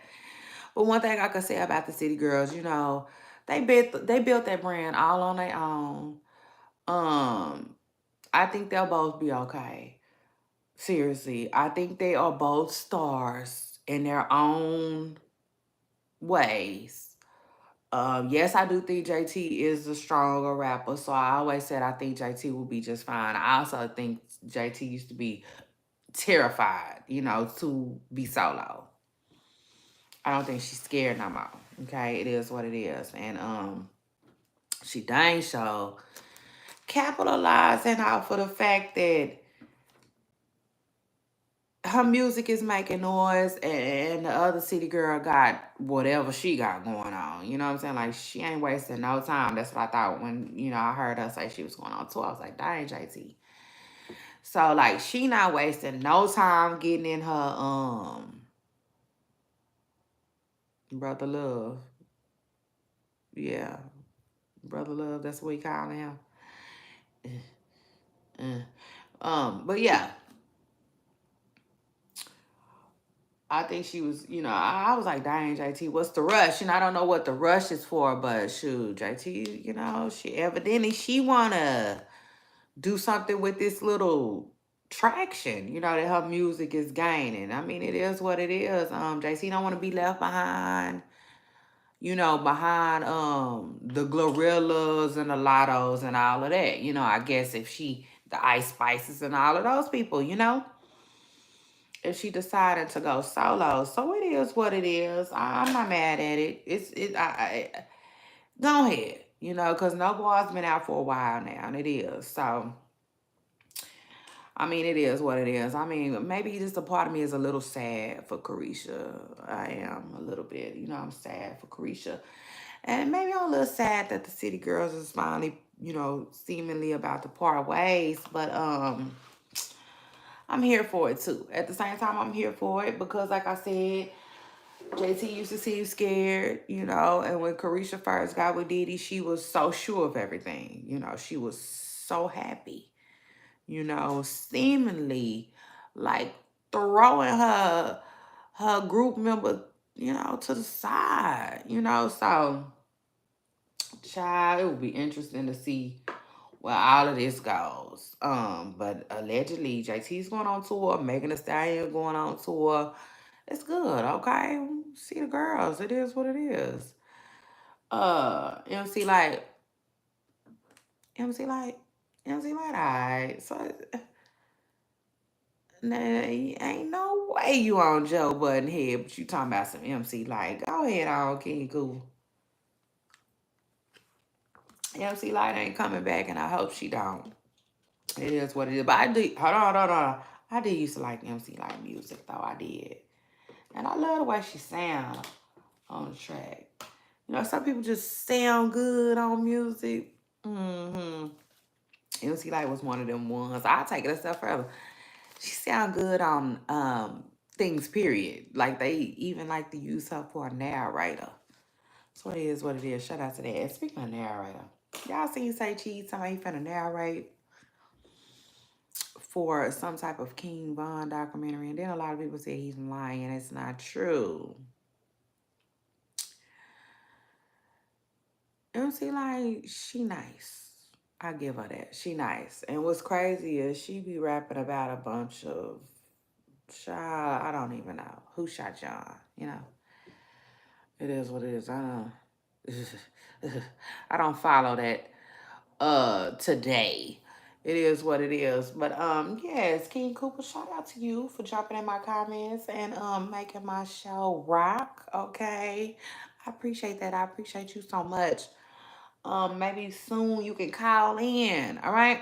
But one thing I could say about the City Girls, you know, they built that brand all on their own. Um, I think they'll both be okay. Seriously, I think they are both stars in their own ways. Yes, I do think JT is a stronger rapper, so I always said I think JT will be just fine. I also think JT used to be terrified, you know, to be solo. I don't think she's scared no more. Okay, it is what it is, and she dang so capitalizing off of the fact that her music is making noise and the other city girl got whatever she got going on. You know what I'm saying? Like she ain't wasting no time. That's what I thought when, you know, I heard her say she was going on tour. I was like, dang JT. So like she not wasting no time getting in her brother love. Yeah. Brother love, that's what we call him. But yeah, I think she was, you know, I was like, dang, JT, what's the rush? And I don't know what the rush is for, but shoot, JT, you know, she evidently she wanna do something with this little traction, you know, that her music is gaining. I mean, it is what it is. JT don't want to be left behind, you know, behind the Glorillas and the Lottos and all of that. You know, I guess if she the Ice Spices and all of those people, you know, if she decided to go solo. So it is what it is. I'm not mad at it. Go ahead, you know, because No Boy's been out for a while now, and it is. So I mean, it is what it is. I mean, maybe just a part of me is a little sad for Carisha. I am a little bit, you know, I'm sad for Carisha. And maybe I'm a little sad that the City Girls is finally, you know, seemingly about to part ways. But I'm here for it too. At the same time, I'm here for it because, like I said, JT used to seem scared, you know, and when Carisha first got with Diddy, she was so sure of everything. You know, she was so happy, you know, seemingly like throwing her group member, you know, to the side, you know. So, child, it will be interesting to see where all of this goes. But allegedly, JT's going on tour, Megan Thee Stallion going on tour. It's good, okay? See the girls. It is what it is. MC like, MC like, MC like, alright. So, nah, ain't no way you on Joe Budden head, but you talking about some MC like, go ahead on, King Cool. MC Light ain't coming back, and I hope she don't. It is what it is. But I do, hold on. I did used to like MC Light music, though. I did. And I love the way she sound on the track. You know, some people just sound good on music. Mm-hmm. MC Light was one of them ones. I'll take it a step further. She sound good on things, period. Like they even like to use her for a narrator. So it is what it is. Shout out to that. And speaking of narrator, y'all seen Say Cheese, somebody finna narrate for some type of King Von documentary. And then a lot of people say he's lying and it's not true. MC like, she nice. I give her that. She nice. And what's crazy is she be rapping about a bunch of child, I don't even know. Who shot John? You know. It is what it is. I don't follow that today. It is what it is. But yes, King Cooper, shout out to you for jumping in my comments and making my show rock. Okay. I appreciate that. I appreciate you so much. Maybe soon you can call in, all right?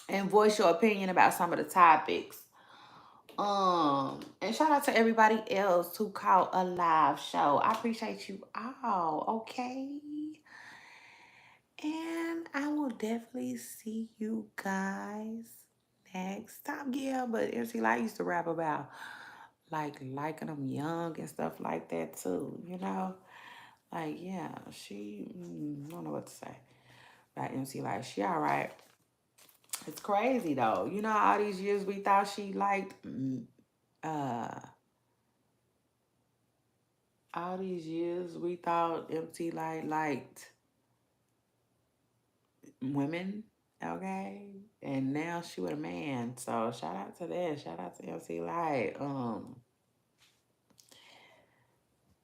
And voice your opinion about some of the topics. And shout out to everybody else who caught a live show. I appreciate you all, okay? And I will definitely see you guys next time. Yeah, but MC Light used to rap about like liking them young and stuff like that too, you know? Like, yeah, she, I don't know what to say about MC Light. She all right. It's crazy though. You know, all these years we thought she liked, uh, all these years we thought MC Light liked women, okay? And now she with a man. So shout out to that. Shout out to MC Light.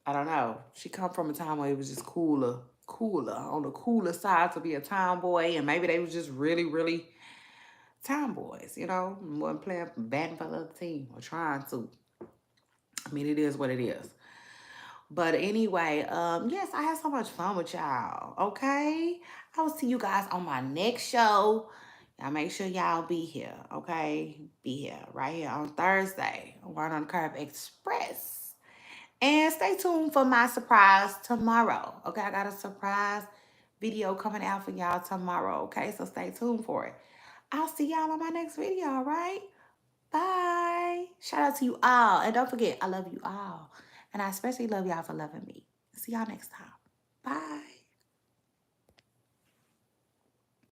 I don't know. She come from a time where it was just cooler, on the cooler side to be a tomboy, and maybe they was just really, really tomboys, you know, wasn't playing batting for the other team or trying to. I mean, it is what it is. But anyway, yes, I had so much fun with y'all. Okay. I will see you guys on my next show. Y'all make sure y'all be here. Okay. Be here right here on Thursday. Word on the Curve Express. And stay tuned for my surprise tomorrow. Okay. I got a surprise video coming out for y'all tomorrow. Okay. So stay tuned for it. I'll see y'all on my next video. All right. Bye. Shout out to you all. And don't forget, I love you all. And I especially love y'all for loving me. See y'all next time. Bye.